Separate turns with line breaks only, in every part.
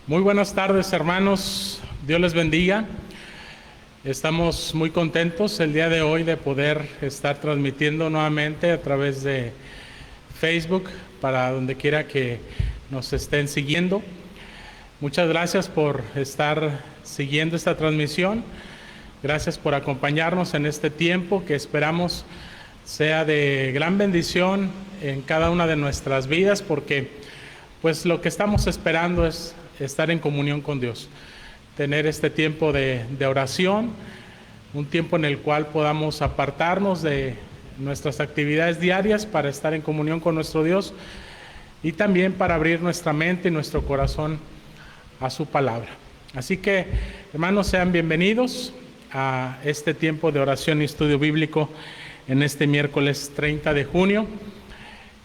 Muy buenas tardes, hermanos. Dios les bendiga. Estamos muy contentos el día de hoy de poder estar transmitiendo nuevamente a través de Facebook para donde quiera que nos estén siguiendo. Muchas gracias por estar siguiendo esta transmisión. Gracias por acompañarnos en este tiempo que esperamos sea de gran bendición en cada una de nuestras vidas, porque pues lo que estamos esperando es estar en comunión con Dios, tener este tiempo de oración, un tiempo en el cual podamos apartarnos de nuestras actividades diarias para estar en comunión con nuestro Dios y también para abrir nuestra mente y nuestro corazón a su palabra. Así que, hermanos, sean bienvenidos a este tiempo de oración y estudio bíblico en este miércoles 30 de junio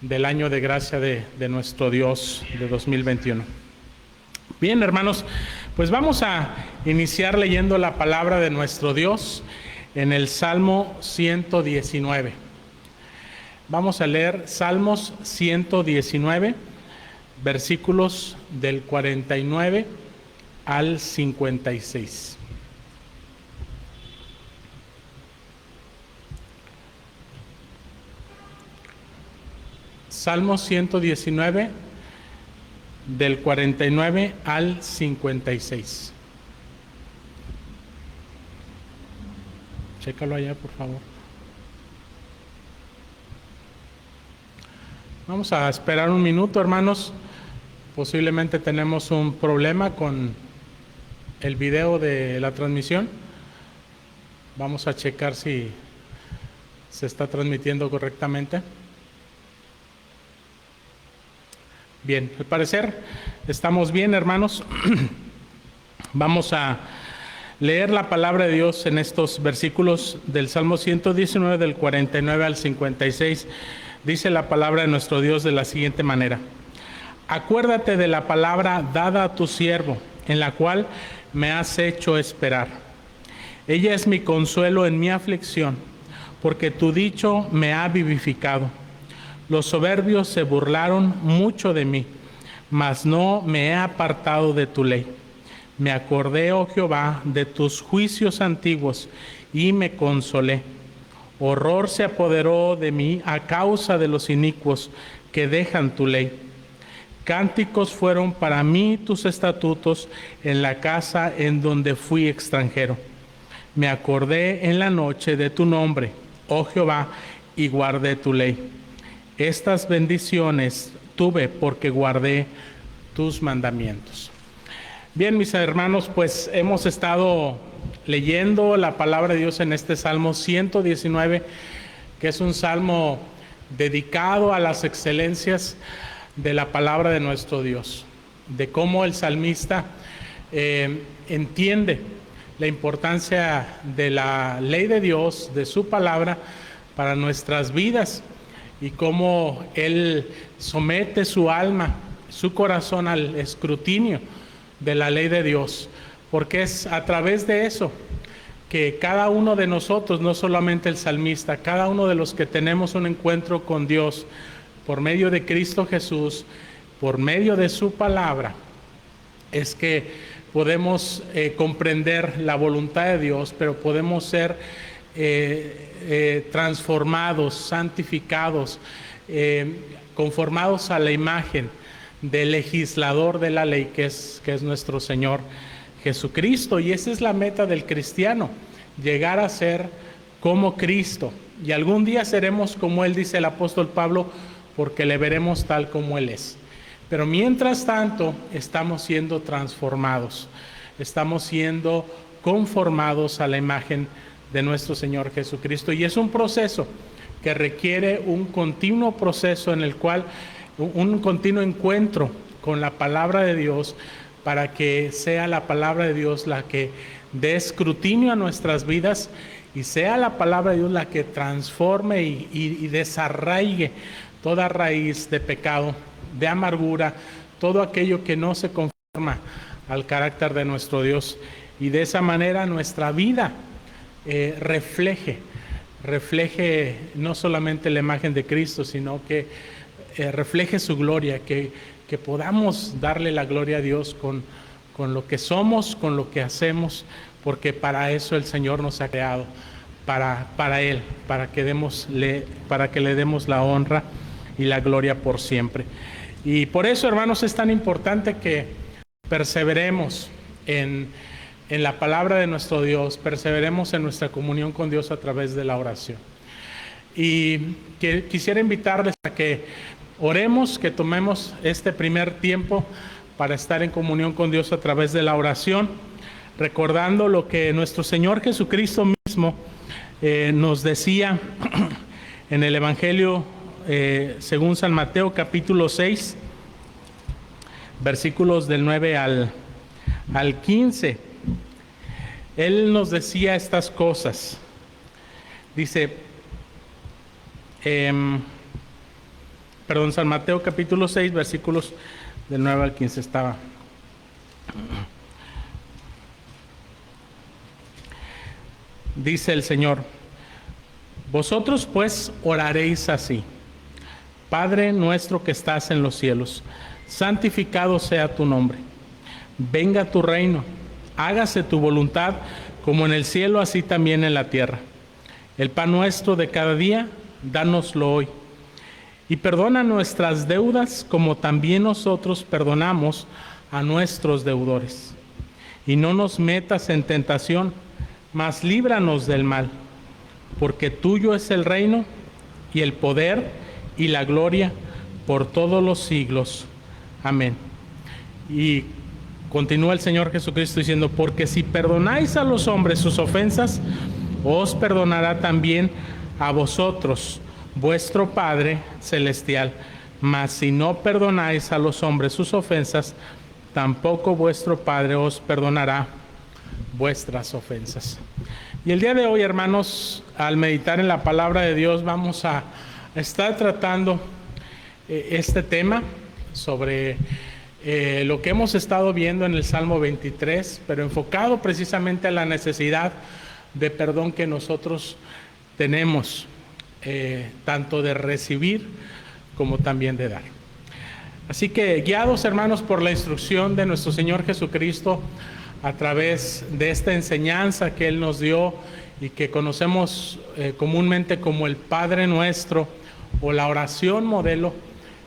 del año de gracia de nuestro Dios de 2021. Bien, hermanos, pues vamos a iniciar leyendo la palabra de nuestro Dios en el Salmo 119. Vamos a leer Salmos 119, versículos del 49 al 56. Salmos 119, del 49 al 56. Chécalo allá, por favor. Vamos a esperar un minuto, hermanos. Posiblemente tenemos un problema con el video de la transmisión. Vamos a checar si se está transmitiendo correctamente. Bien, al parecer estamos bien, hermanos. Vamos a leer la palabra de Dios en estos versículos del Salmo 119, del 49 al 56. Dice la palabra de nuestro Dios de la siguiente manera: Acuérdate de la palabra dada a tu siervo, en la cual me has hecho esperar. Ella es mi consuelo en mi aflicción, porque tu dicho me ha vivificado. Los soberbios se burlaron mucho de mí, mas no me he apartado de tu ley. Me acordé, oh Jehová, de tus juicios antiguos y me consolé. Horror se apoderó de mí a causa de los inicuos que dejan tu ley. Cánticos fueron para mí tus estatutos en la casa en donde fui extranjero. Me acordé en la noche de tu nombre, oh Jehová, y guardé tu ley. Estas bendiciones tuve porque guardé tus mandamientos. Bien, mis hermanos, pues hemos estado leyendo la palabra de Dios en este Salmo 119, que es un salmo dedicado a las excelencias de la palabra de nuestro Dios, de cómo el salmista entiende la importancia de la ley de Dios, de su palabra para nuestras vidas, y cómo él somete su alma, su corazón al escrutinio de la ley de Dios, porque es a través de eso que cada uno de nosotros, no solamente el salmista, cada uno de los que tenemos un encuentro con Dios por medio de Cristo Jesús, por medio de su palabra, es que podemos comprender la voluntad de Dios, pero podemos ser transformados, santificados, conformados a la imagen del legislador de la ley, que es nuestro Señor Jesucristo. Y esa es la meta del cristiano, llegar a ser como Cristo. Y algún día seremos como Él, dice el apóstol Pablo, porque le veremos tal como Él es. Pero mientras tanto, estamos siendo transformados, estamos siendo conformados a la imagen de nuestro Señor Jesucristo. Y es un proceso que requiere un continuo proceso en el cual un continuo encuentro con la palabra de Dios, para que sea la palabra de Dios la que dé escrutinio a nuestras vidas y sea la palabra de Dios la que transforme y desarraigue toda raíz de pecado, de amargura, todo aquello que no se conforma al carácter de nuestro Dios, y de esa manera nuestra vida refleje no solamente la imagen de Cristo, sino que refleje su gloria, que podamos darle la gloria a Dios con lo que somos, con lo que hacemos, porque para eso el Señor nos ha creado, para Él, para que le demos la honra y la gloria por siempre. Y por eso, hermanos, es tan importante que perseveremos en la palabra de nuestro Dios, perseveremos en nuestra comunión con Dios a través de la oración. Y quisiera invitarles a que oremos, que tomemos este primer tiempo para estar en comunión con Dios a través de la oración, recordando lo que nuestro Señor Jesucristo mismo nos decía en el Evangelio según San Mateo capítulo 6, versículos del 9 al 15. Él nos decía estas cosas. Dice, San Mateo capítulo 6, versículos del 9 al 15 estaba. Dice el Señor: vosotros pues oraréis así: Padre nuestro que estás en los cielos, santificado sea tu nombre. Venga tu reino, hágase tu voluntad, como en el cielo, así también en la tierra. El pan nuestro de cada día, dánoslo hoy. Y perdona nuestras deudas, como también nosotros perdonamos a nuestros deudores. Y no nos metas en tentación, mas líbranos del mal, porque tuyo es el reino, y el poder, y la gloria, por todos los siglos. Amén. Y continúa el Señor Jesucristo diciendo: porque si perdonáis a los hombres sus ofensas, os perdonará también a vosotros vuestro Padre celestial. Mas si no perdonáis a los hombres sus ofensas, tampoco vuestro Padre os perdonará vuestras ofensas. Y el día de hoy, hermanos, al meditar en la palabra de Dios, vamos a estar tratando este tema sobre lo que hemos estado viendo en el Salmo 23, pero enfocado precisamente a la necesidad de perdón que nosotros tenemos, tanto de recibir como también de dar. Así que, guiados, hermanos, por la instrucción de nuestro Señor Jesucristo, a través de esta enseñanza que Él nos dio y que conocemos comúnmente como el Padre Nuestro o la oración modelo,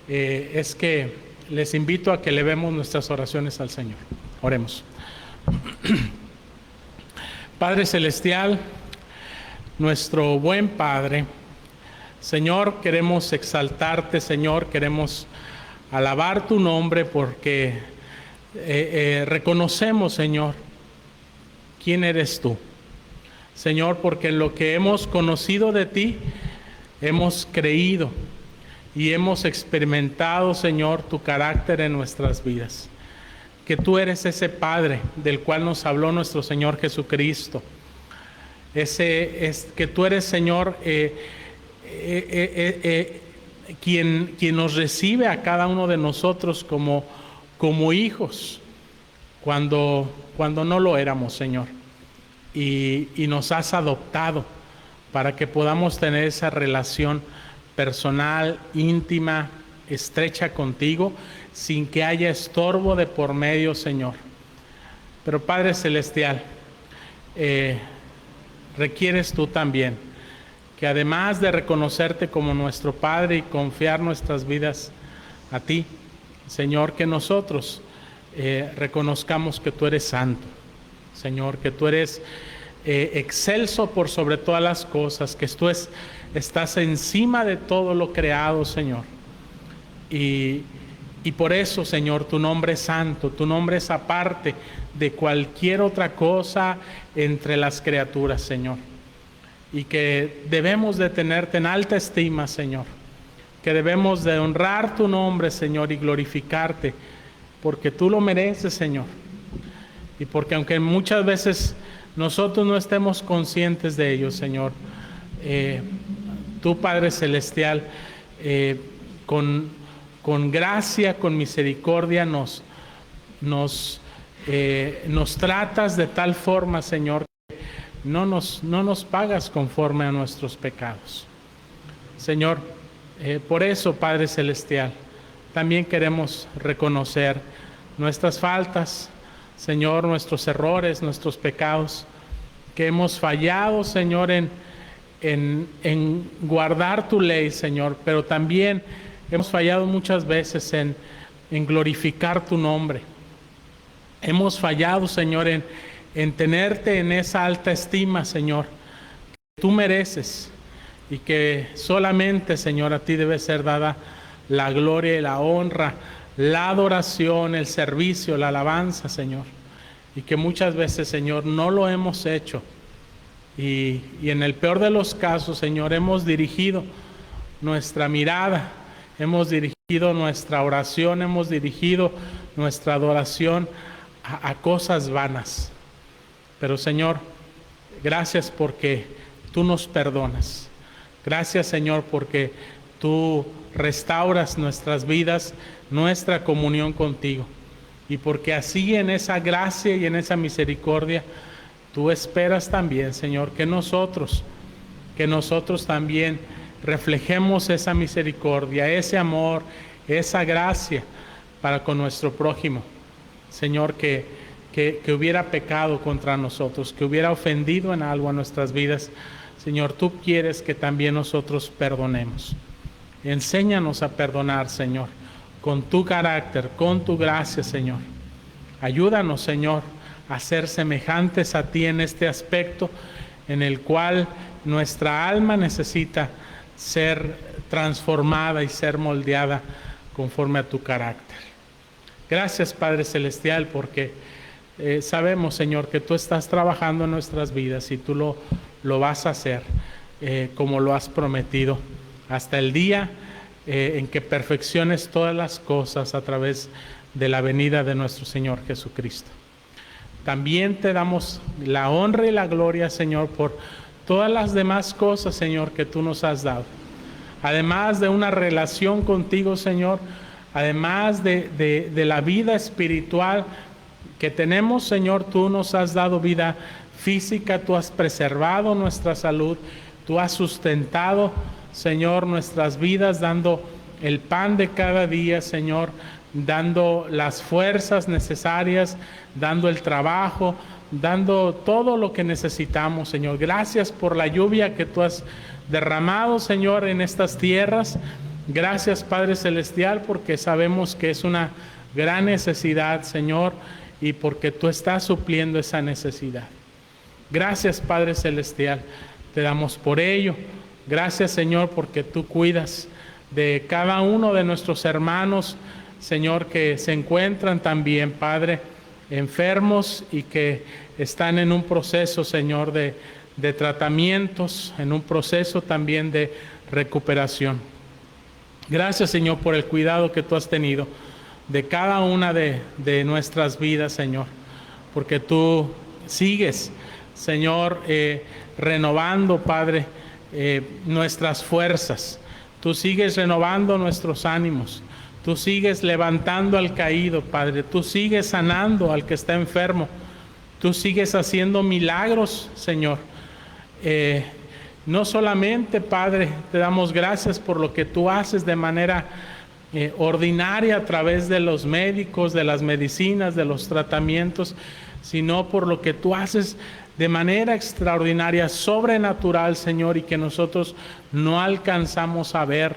es que les invito a que elevemos nuestras oraciones al Señor. Oremos. Padre Celestial, nuestro buen Padre, Señor, queremos exaltarte, Señor, queremos alabar tu nombre porque reconocemos, Señor, quién eres tú. Señor, porque en lo que hemos conocido de ti, hemos creído y hemos experimentado, Señor, tu carácter en nuestras vidas. Que tú eres ese Padre del cual nos habló nuestro Señor Jesucristo. Que tú eres, Señor, quien nos recibe a cada uno de nosotros como hijos, cuando no lo éramos, Señor. Y nos has adoptado para que podamos tener esa relación personal, íntima, estrecha contigo, sin que haya estorbo de por medio, Señor. Pero Padre Celestial, requieres tú también que, además de reconocerte como nuestro Padre y confiar nuestras vidas a ti, Señor, que nosotros reconozcamos que tú eres santo, Señor, que tú eres excelso por sobre todas las cosas, que tú estás encima de todo lo creado, Señor. Y por eso, Señor, tu nombre es santo, tu nombre es aparte de cualquier otra cosa entre las criaturas, Señor. Y que debemos de tenerte en alta estima, Señor. Que debemos de honrar tu nombre, Señor, y glorificarte, porque tú lo mereces, Señor. Y porque aunque muchas veces nosotros no estemos conscientes de ello, Señor, tú, Padre Celestial, con gracia, con misericordia, nos tratas de tal forma, Señor, que no nos pagas conforme a nuestros pecados. Señor, por eso, Padre Celestial, también queremos reconocer nuestras faltas, Señor, nuestros errores, nuestros pecados, que hemos fallado, Señor, en guardar tu ley, Señor, pero también hemos fallado muchas veces en glorificar tu nombre. Hemos fallado, Señor, en tenerte en esa alta estima, Señor, que tú mereces y que solamente, Señor, a ti debe ser dada la gloria y la honra, la adoración, el servicio, la alabanza, Señor. Y que muchas veces, Señor, no lo hemos hecho. Y en el peor de los casos, Señor, hemos dirigido nuestra mirada, hemos dirigido nuestra oración, hemos dirigido nuestra adoración a cosas vanas. Pero, Señor, gracias porque tú nos perdonas. Gracias, Señor, porque tú restauras nuestras vidas, nuestra comunión contigo. Y porque así en esa gracia y en esa misericordia, tú esperas también, Señor, que nosotros también reflejemos esa misericordia, ese amor, esa gracia para con nuestro prójimo. Señor, que hubiera pecado contra nosotros, que hubiera ofendido en algo a nuestras vidas. Señor, tú quieres que también nosotros perdonemos. Enséñanos a perdonar, Señor, con tu carácter, con tu gracia, Señor. Ayúdanos, Señor, a ser semejantes a ti en este aspecto en el cual nuestra alma necesita ser transformada y ser moldeada conforme a tu carácter. Gracias, Padre Celestial, porque sabemos, Señor, que tú estás trabajando en nuestras vidas y tú lo vas a hacer como lo has prometido hasta el día en que perfecciones todas las cosas a través de la venida de nuestro Señor Jesucristo. También te damos la honra y la gloria, Señor, por todas las demás cosas, Señor, que tú nos has dado. Además de una relación contigo, Señor, además de la vida espiritual que tenemos, Señor, tú nos has dado vida física, tú has preservado nuestra salud, tú has sustentado, Señor, nuestras vidas, dando el pan de cada día, Señor, dando las fuerzas necesarias, dando el trabajo, dando todo lo que necesitamos, Señor. Gracias por la lluvia que tú has derramado, Señor, en estas tierras. Gracias, Padre Celestial, porque sabemos que es una gran necesidad, Señor, y porque tú estás supliendo esa necesidad. Gracias, Padre Celestial, te damos por ello. Gracias, Señor, porque tú cuidas de cada uno de nuestros hermanos, Señor, que se encuentran también, Padre, enfermos y que están en un proceso, Señor, de tratamientos, en un proceso también de recuperación. Gracias, Señor, por el cuidado que tú has tenido de cada una de nuestras vidas, Señor, porque tú sigues, Señor, renovando, Padre, nuestras fuerzas. Tú sigues renovando nuestros ánimos. Tú sigues levantando al caído, Padre. Tú sigues sanando al que está enfermo. Tú sigues haciendo milagros, Señor. No solamente, Padre, te damos gracias por lo que tú haces de manera ordinaria a través de los médicos, de las medicinas, de los tratamientos, sino por lo que tú haces de manera extraordinaria, sobrenatural, Señor, y que nosotros no alcanzamos a ver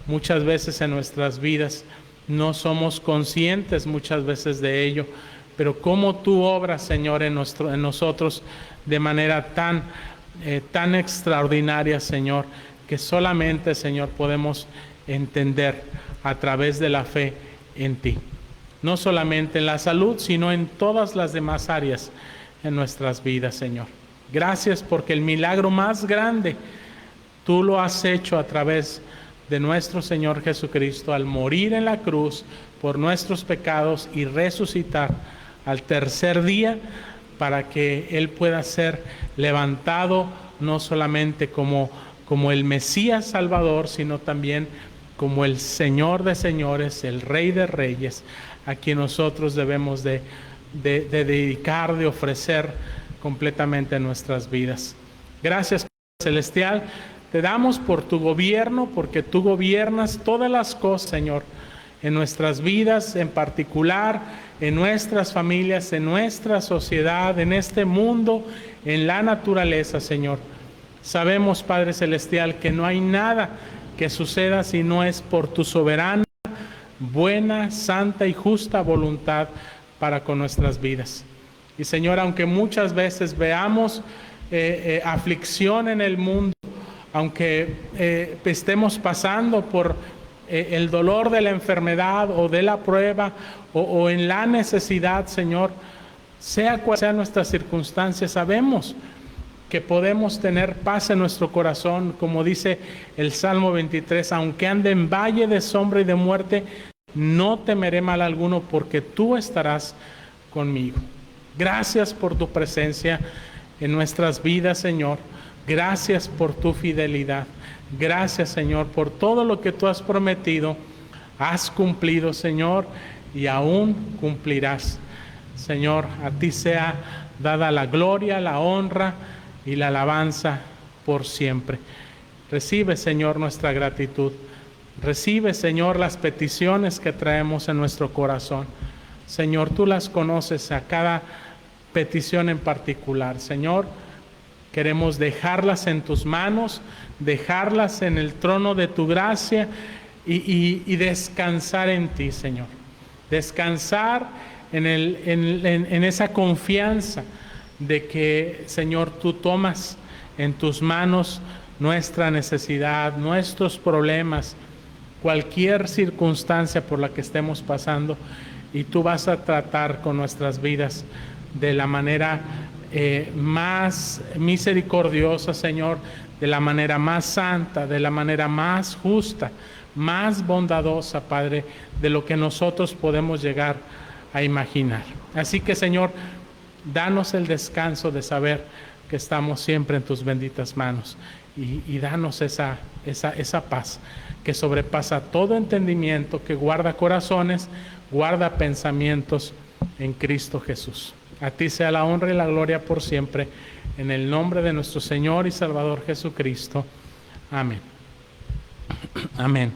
muchas veces en nuestras vidas. No somos conscientes muchas veces de ello, pero cómo tú obras, Señor, en nosotros de manera tan extraordinaria, Señor, que solamente, Señor, podemos entender a través de la fe en ti. No solamente en la salud, sino en todas las demás áreas en nuestras vidas, Señor. Gracias porque el milagro más grande tú lo has hecho a través de nuestro Señor Jesucristo al morir en la cruz por nuestros pecados y resucitar al tercer día para que Él pueda ser levantado no solamente como el Mesías Salvador, sino también como el Señor de señores, el Rey de reyes, a quien nosotros debemos de dedicar, de ofrecer completamente nuestras vidas. Gracias, Padre Celestial. Te damos por tu gobierno, porque tú gobiernas todas las cosas, Señor, en nuestras vidas en particular, en nuestras familias, en nuestra sociedad, en este mundo, en la naturaleza, Señor. Sabemos, Padre Celestial, que no hay nada que suceda si no es por tu soberana, buena, santa y justa voluntad para con nuestras vidas. Y Señor, aunque muchas veces veamos aflicción en el mundo, aunque estemos pasando por el dolor de la enfermedad o de la prueba o en la necesidad, Señor, sea cual sea nuestra circunstancia, sabemos que podemos tener paz en nuestro corazón, como dice el Salmo 23, aunque ande en valle de sombra y de muerte, no temeré mal alguno, porque tú estarás conmigo. Gracias por tu presencia en nuestras vidas, Señor. Gracias por tu fidelidad. Gracias, Señor, por todo lo que tú has prometido. Has cumplido, Señor, y aún cumplirás. Señor, a ti sea dada la gloria, la honra y la alabanza por siempre. Recibe, Señor, nuestra gratitud. Recibe, Señor, las peticiones que traemos en nuestro corazón. Señor, tú las conoces a cada petición en particular. Señor, queremos dejarlas en tus manos, dejarlas en el trono de tu gracia y descansar en ti, Señor. Descansar en esa confianza de que, Señor, tú tomas en tus manos nuestra necesidad, nuestros problemas, cualquier circunstancia por la que estemos pasando, y tú vas a tratar con nuestras vidas de la manera más misericordiosa, Señor, de la manera más santa, de la manera más justa, más bondadosa, Padre, de lo que nosotros podemos llegar a imaginar. Así que, Señor, danos el descanso de saber que estamos siempre en tus benditas manos, y danos esa paz que sobrepasa todo entendimiento, que guarda corazones, guarda pensamientos en Cristo Jesús. A ti sea la honra y la gloria por siempre, en el nombre de nuestro Señor y Salvador Jesucristo. Amén. Amén.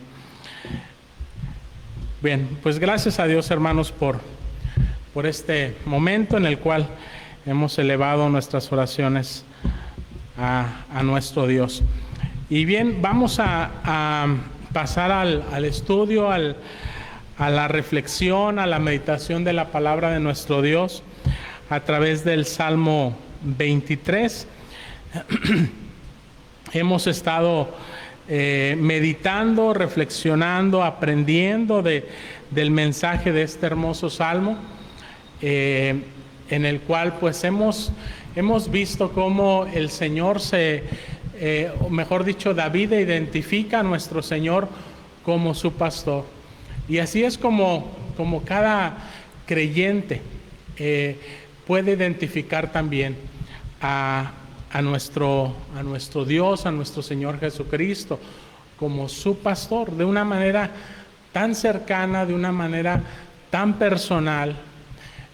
Bien, pues gracias a Dios, hermanos, por este momento en el cual hemos elevado nuestras oraciones a nuestro Dios. Y bien, vamos a pasar al estudio, a la reflexión, a la meditación de la palabra de nuestro Dios a través del Salmo 23. Hemos estado meditando, reflexionando, aprendiendo del mensaje de este hermoso salmo, en el cual pues hemos visto cómo el Señor o mejor dicho, David identifica a nuestro Señor como su pastor. Y así es como cada creyente puede identificar también a nuestro Dios, a nuestro Señor Jesucristo, como su pastor, de una manera tan cercana, de una manera tan personal,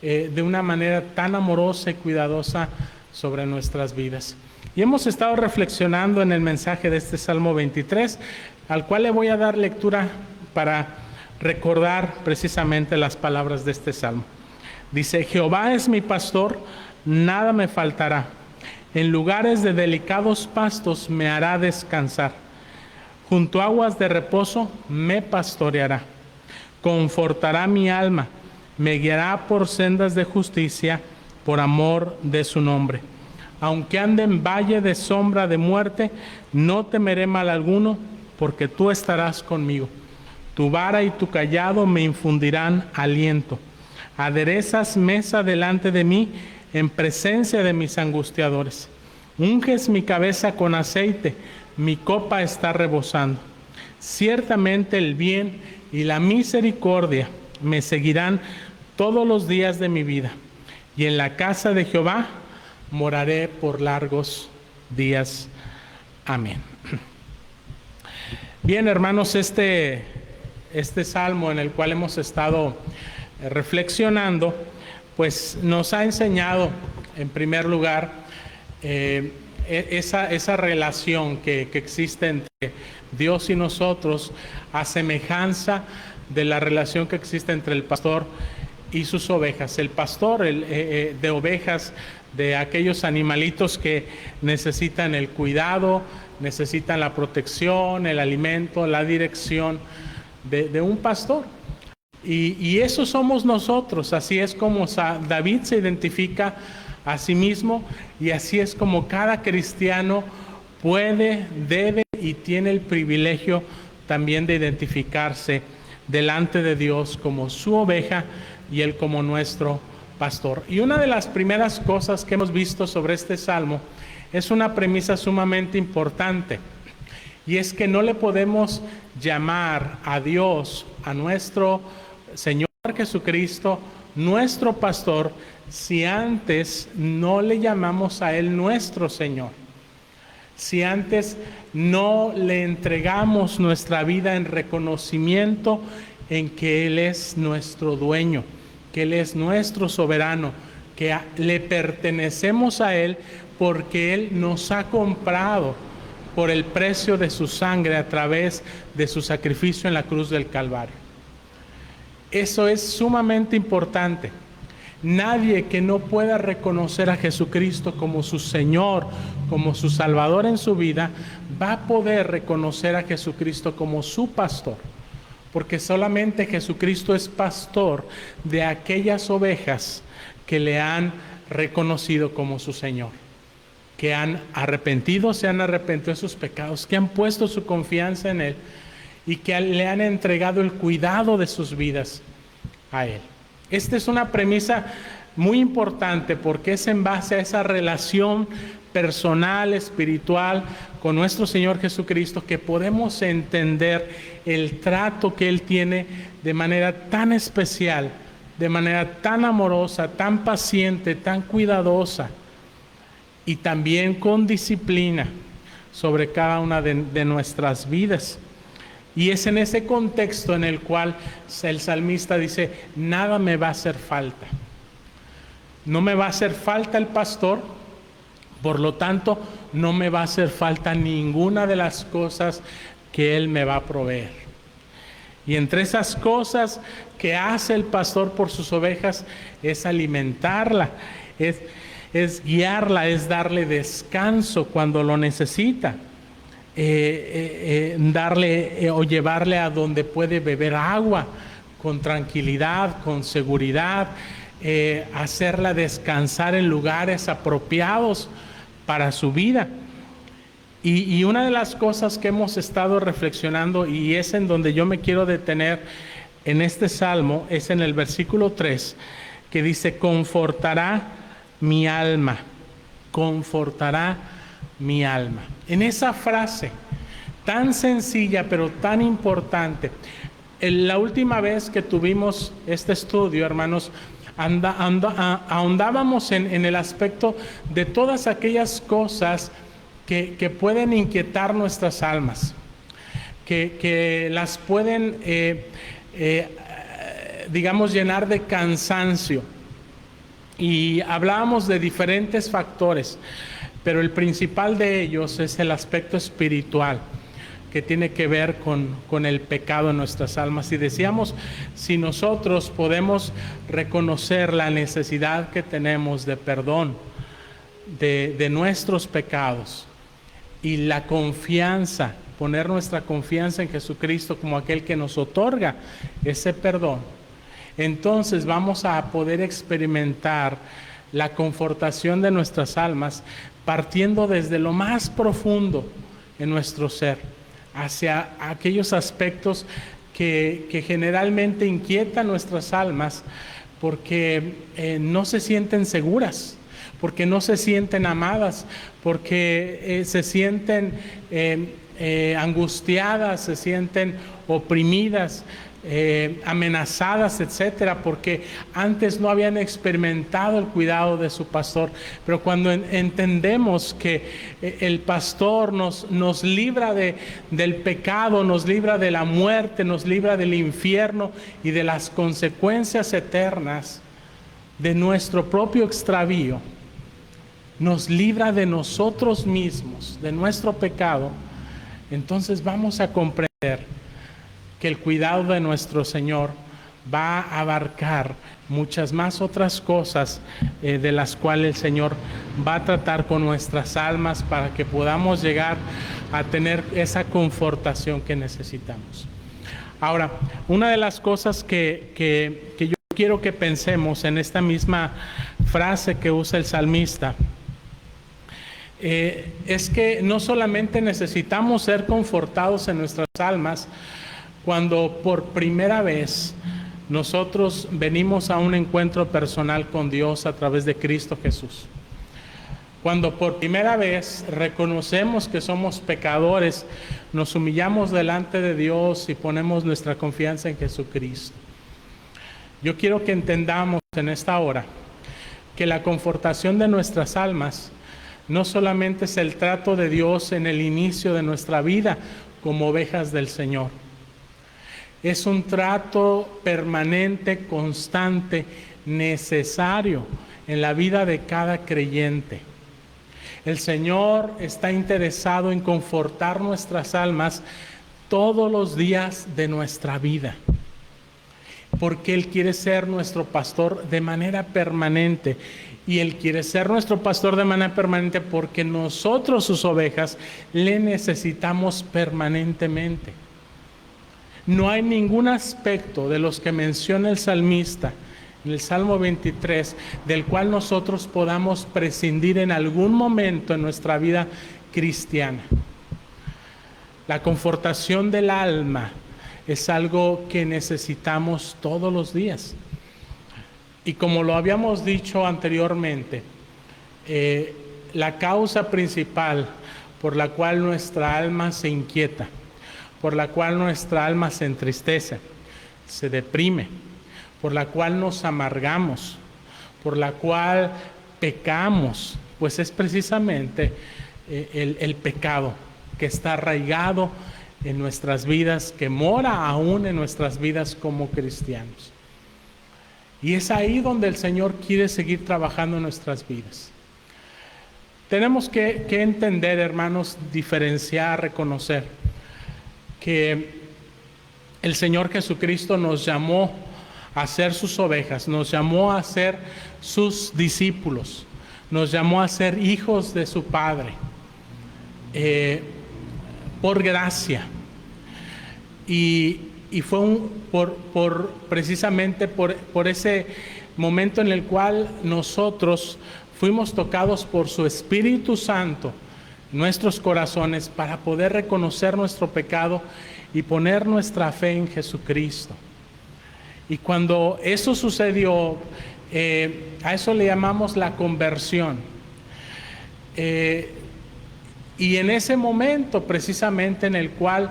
de una manera tan amorosa y cuidadosa sobre nuestras vidas. Y hemos estado reflexionando en el mensaje de este Salmo 23, al cual le voy a dar lectura para recordar precisamente las palabras de este salmo. Dice: Jehová es mi pastor, nada me faltará. En lugares de delicados pastos me hará descansar. Junto a aguas de reposo me pastoreará. Confortará mi alma, me guiará por sendas de justicia, por amor de su nombre. Aunque ande en valle de sombra de muerte, no temeré mal alguno, porque tú estarás conmigo. Tu vara y tu cayado me infundirán aliento. Aderezas mesa delante de mí en presencia de mis angustiadores. Unges mi cabeza con aceite, mi copa está rebosando. Ciertamente el bien y la misericordia me seguirán todos los días de mi vida, y en la casa de Jehová moraré por largos días. Amén. Bien, hermanos, este salmo en el cual hemos estado reflexionando, pues nos ha enseñado, en primer lugar, esa relación que existe entre Dios y nosotros, a semejanza de la relación que existe entre el pastor y sus ovejas. El pastor de ovejas, de aquellos animalitos que necesitan el cuidado, necesitan la protección, el alimento, la dirección de un pastor. Y eso somos nosotros. Así es como David se identifica a sí mismo, y así es como cada cristiano puede, debe y tiene el privilegio también de identificarse delante de Dios como su oveja y Él como nuestro pastor. Y una de las primeras cosas que hemos visto sobre este salmo es una premisa sumamente importante, y es que no le podemos llamar a Dios, a nuestro Señor Jesucristo, nuestro pastor, si antes no le llamamos a Él nuestro Señor, si antes no le entregamos nuestra vida en reconocimiento en que Él es nuestro dueño, que Él es nuestro soberano, que le pertenecemos a Él porque Él nos ha comprado por el precio de su sangre a través de su sacrificio en la cruz del Calvario. Eso es sumamente importante. Nadie que no pueda reconocer a Jesucristo como su Señor, como su Salvador en su vida, va a poder reconocer a Jesucristo como su pastor, porque solamente Jesucristo es pastor de aquellas ovejas que le han reconocido como su Señor, que han arrepentido, se han arrepentido de sus pecados, que han puesto su confianza en Él y que le han entregado el cuidado de sus vidas a Él. Esta es una premisa muy importante porque es en base a esa relación personal, espiritual con nuestro Señor Jesucristo que podemos entender el trato que Él tiene de manera tan especial, de manera tan amorosa, tan paciente, tan cuidadosa y también con disciplina sobre cada una de nuestras vidas. Y es en ese contexto en el cual el salmista dice, nada me va a hacer falta. No me va a hacer falta el pastor, por lo tanto, no me va a hacer falta ninguna de las cosas que Él me va a proveer. Y entre esas cosas que hace el pastor por sus ovejas es alimentarla, es guiarla, es darle descanso cuando lo necesita. Darle o llevarle a donde puede beber agua con tranquilidad, con seguridad, hacerla descansar en lugares apropiados para su vida. Y una de las cosas que hemos estado reflexionando, y es en donde yo me quiero detener en este salmo, es en el versículo 3, que dice, confortará mi alma, confortará mi alma. En esa frase tan sencilla pero tan importante, la última vez que tuvimos este estudio, hermanos, ahondábamos en el aspecto de todas aquellas cosas que pueden inquietar nuestras almas, que las pueden, digamos, llenar de cansancio. Y hablábamos de diferentes factores, pero el principal de ellos es el aspecto espiritual, que tiene que ver con el pecado en nuestras almas. Y decíamos, si nosotros podemos reconocer la necesidad que tenemos de perdón de nuestros pecados y la confianza, poner nuestra confianza en Jesucristo como aquel que nos otorga ese perdón, entonces vamos a poder experimentar la confortación de nuestras almas partiendo desde lo más profundo en nuestro ser, hacia aquellos aspectos que generalmente inquietan nuestras almas porque no se sienten seguras, porque no se sienten amadas, porque se sienten angustiadas, se sienten oprimidas, amenazadas, etcétera, porque antes no habían experimentado el cuidado de su pastor. Pero cuando entendemos que el pastor nos libra del pecado, nos libra de la muerte, nos libra del infierno y de las consecuencias eternas de nuestro propio extravío, nos libra de nosotros mismos, de nuestro pecado, entonces vamos a comprender que el cuidado de nuestro Señor va a abarcar muchas más otras cosas de las cuales el Señor va a tratar con nuestras almas para que podamos llegar a tener esa confortación que necesitamos. Ahora, una de las cosas que yo quiero que pensemos en esta misma frase que usa el salmista es que no solamente necesitamos ser confortados en nuestras almas cuando por primera vez nosotros venimos a un encuentro personal con Dios a través de Cristo Jesús. Cuando por primera vez reconocemos que somos pecadores, nos humillamos delante de Dios y ponemos nuestra confianza en Jesucristo. Yo quiero que entendamos en esta hora que la confortación de nuestras almas no solamente es el trato de Dios en el inicio de nuestra vida como ovejas del Señor. Es un trato permanente, constante, necesario en la vida de cada creyente. El Señor está interesado en confortar nuestras almas todos los días de nuestra vida, porque Él quiere ser nuestro pastor de manera permanente. Y Él quiere ser nuestro pastor de manera permanente porque nosotros, sus ovejas, le necesitamos permanentemente. No hay ningún aspecto de los que menciona el salmista en el Salmo 23 del cual nosotros podamos prescindir en algún momento en nuestra vida cristiana. La confortación del alma es algo que necesitamos todos los días. Y como lo habíamos dicho anteriormente, la causa principal por la cual nuestra alma se inquieta, por la cual nuestra alma se entristece, se deprime, por la cual nos amargamos, por la cual pecamos, pues es precisamente el pecado que está arraigado en nuestras vidas, que mora aún en nuestras vidas como cristianos. Y es ahí donde el Señor quiere seguir trabajando en nuestras vidas. Tenemos que entender, hermanos, diferenciar, reconocer que el Señor Jesucristo nos llamó a ser sus ovejas, nos llamó a ser sus discípulos, nos llamó a ser hijos de su Padre, por gracia. Y fue precisamente por ese momento en el cual nosotros fuimos tocados por su Espíritu Santo en nuestros corazones para poder reconocer nuestro pecado y poner nuestra fe en Jesucristo. Y cuando eso sucedió, a eso le llamamos la conversión. Y en ese momento precisamente en el cual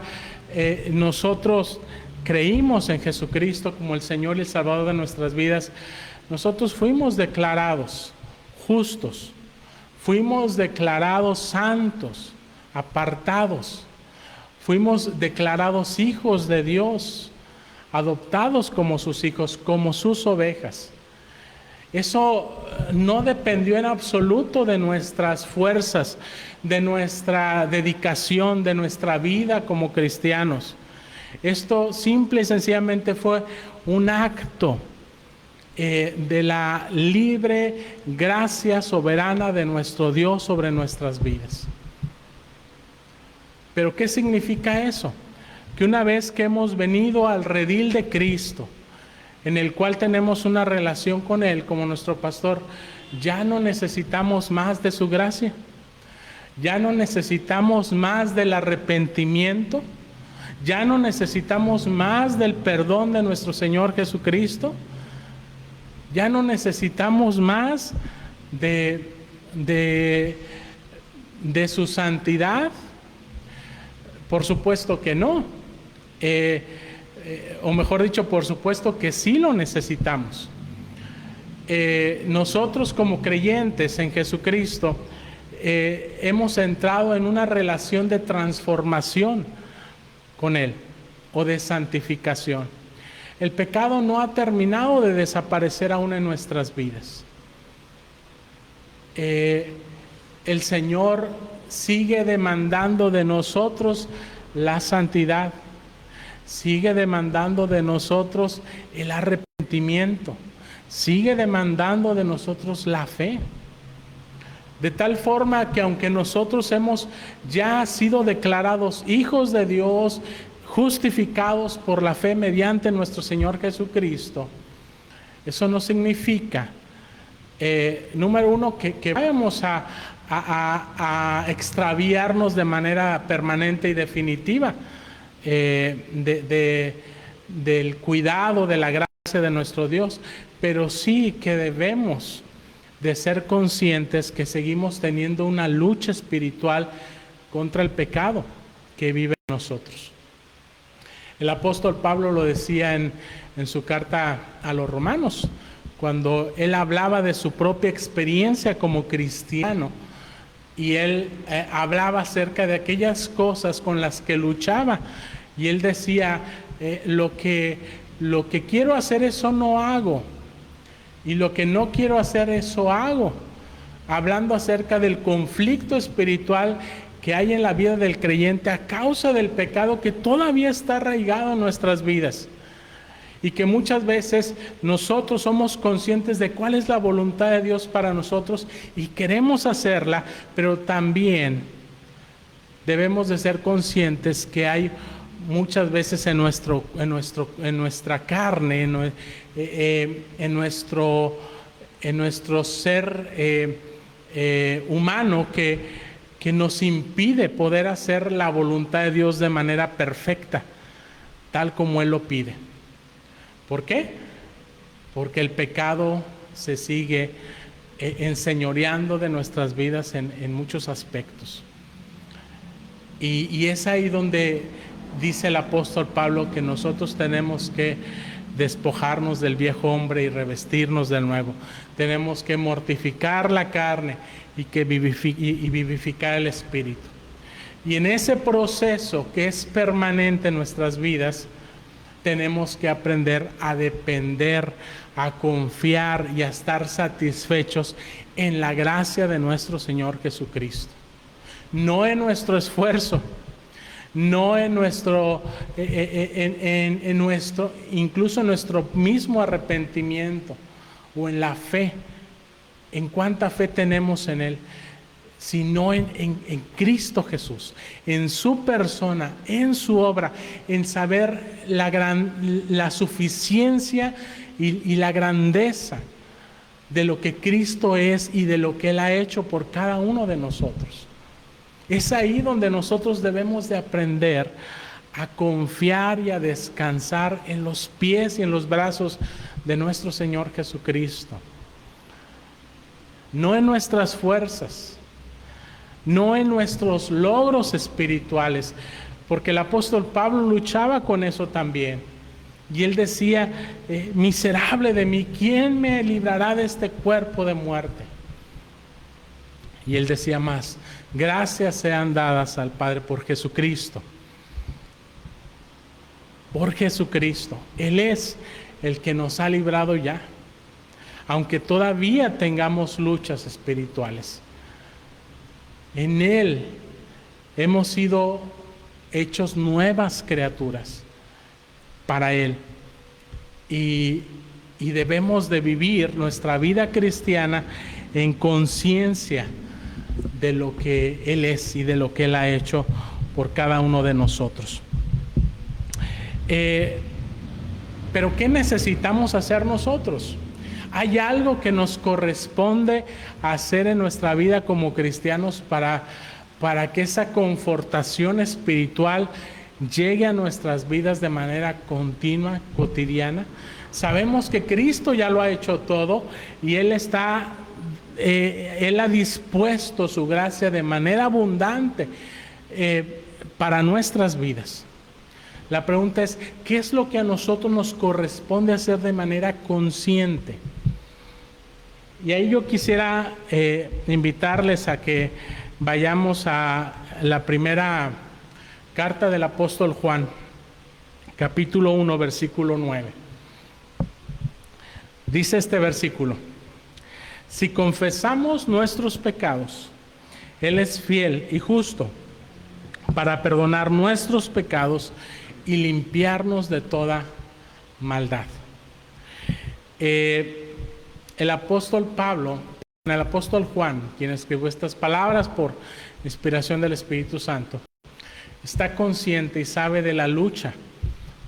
nosotros creímos en Jesucristo como el Señor y el Salvador de nuestras vidas, nosotros fuimos declarados justos, fuimos declarados santos, apartados, fuimos declarados hijos de Dios, adoptados como sus hijos, como sus ovejas. Eso no dependió en absoluto de nuestras fuerzas, de nuestra dedicación, de nuestra vida como cristianos. Esto simple y sencillamente fue un acto de la libre gracia soberana de nuestro Dios sobre nuestras vidas. ¿Pero qué significa eso? Que una vez que hemos venido al redil de Cristo, en el cual tenemos una relación con Él como nuestro pastor, ya no necesitamos más de su gracia, ya no necesitamos más del arrepentimiento, ya no necesitamos más del perdón de nuestro Señor Jesucristo, ya no necesitamos más de su santidad. Por supuesto que no. O mejor dicho, por supuesto que sí lo necesitamos. Nosotros como creyentes en Jesucristo hemos entrado en una relación de transformación con Él o de santificación. El pecado no ha terminado de desaparecer aún en nuestras vidas. El Señor sigue demandando de nosotros la santidad, sigue demandando de nosotros el arrepentimiento, sigue demandando de nosotros la fe. De tal forma que aunque nosotros hemos ya sido declarados hijos de Dios, justificados por la fe mediante nuestro Señor Jesucristo, eso no significa, número uno, que vayamos a extraviarnos de manera permanente y definitiva del cuidado, de la gracia de nuestro Dios, pero sí que debemos de ser conscientes que seguimos teniendo una lucha espiritual contra el pecado que vive en nosotros. El apóstol Pablo lo decía en su carta a los Romanos, cuando él hablaba de su propia experiencia como cristiano, y él hablaba acerca de aquellas cosas con las que luchaba, y él decía, lo que quiero hacer, eso no hago, y lo que no quiero hacer, eso hago, hablando acerca del conflicto espiritual que hay en la vida del creyente a causa del pecado que todavía está arraigado en nuestras vidas, y que muchas veces nosotros somos conscientes de cuál es la voluntad de Dios para nosotros y queremos hacerla, pero también debemos de ser conscientes que hay muchas veces en nuestra carne, en nuestro ser humano que nos impide poder hacer la voluntad de Dios de manera perfecta, tal como Él lo pide. ¿Por qué? Porque el pecado se sigue enseñoreando de nuestras vidas en muchos aspectos. Y es ahí donde dice el apóstol Pablo que nosotros tenemos que despojarnos del viejo hombre y revestirnos del nuevo. Tenemos que mortificar la carne y vivificar el espíritu. Y en ese proceso que es permanente en nuestras vidas, tenemos que aprender a depender, a confiar y a estar satisfechos en la gracia de nuestro Señor Jesucristo. No en nuestro esfuerzo, no en incluso en nuestro mismo arrepentimiento o en la fe, en cuánta fe tenemos en Él, sino en Cristo Jesús, en su persona, en su obra, en saber la suficiencia y la grandeza de lo que Cristo es y de lo que Él ha hecho por cada uno de nosotros. Es ahí donde nosotros debemos de aprender a confiar y a descansar en los pies y en los brazos de nuestro Señor Jesucristo. No en nuestras fuerzas, no en nuestros logros espirituales, porque el apóstol Pablo luchaba con eso también. Y él decía, miserable de mí, ¿quién me librará de este cuerpo de muerte? Y él decía más, gracias sean dadas al Padre por Jesucristo. Por Jesucristo. Él es el que nos ha librado ya, aunque todavía tengamos luchas espirituales. En Él hemos sido hechos nuevas criaturas para Él. Y debemos de vivir nuestra vida cristiana en conciencia de lo que Él es y de lo que Él ha hecho por cada uno de nosotros. Pero ¿qué necesitamos hacer nosotros? ¿Hay algo que nos corresponde hacer en nuestra vida como cristianos para que esa confortación espiritual llegue a nuestras vidas de manera continua, cotidiana? Sabemos que Cristo ya lo ha hecho todo y Él ha dispuesto su gracia de manera abundante para nuestras vidas. La pregunta es, ¿qué es lo que a nosotros nos corresponde hacer de manera consciente? Y ahí yo quisiera invitarles a que vayamos a la primera carta del apóstol Juan, capítulo 1, versículo 9. Dice este versículo: si confesamos nuestros pecados, Él es fiel y justo para perdonar nuestros pecados y limpiarnos de toda maldad. El apóstol Juan, quien escribió estas palabras por inspiración del Espíritu Santo, está consciente y sabe de la lucha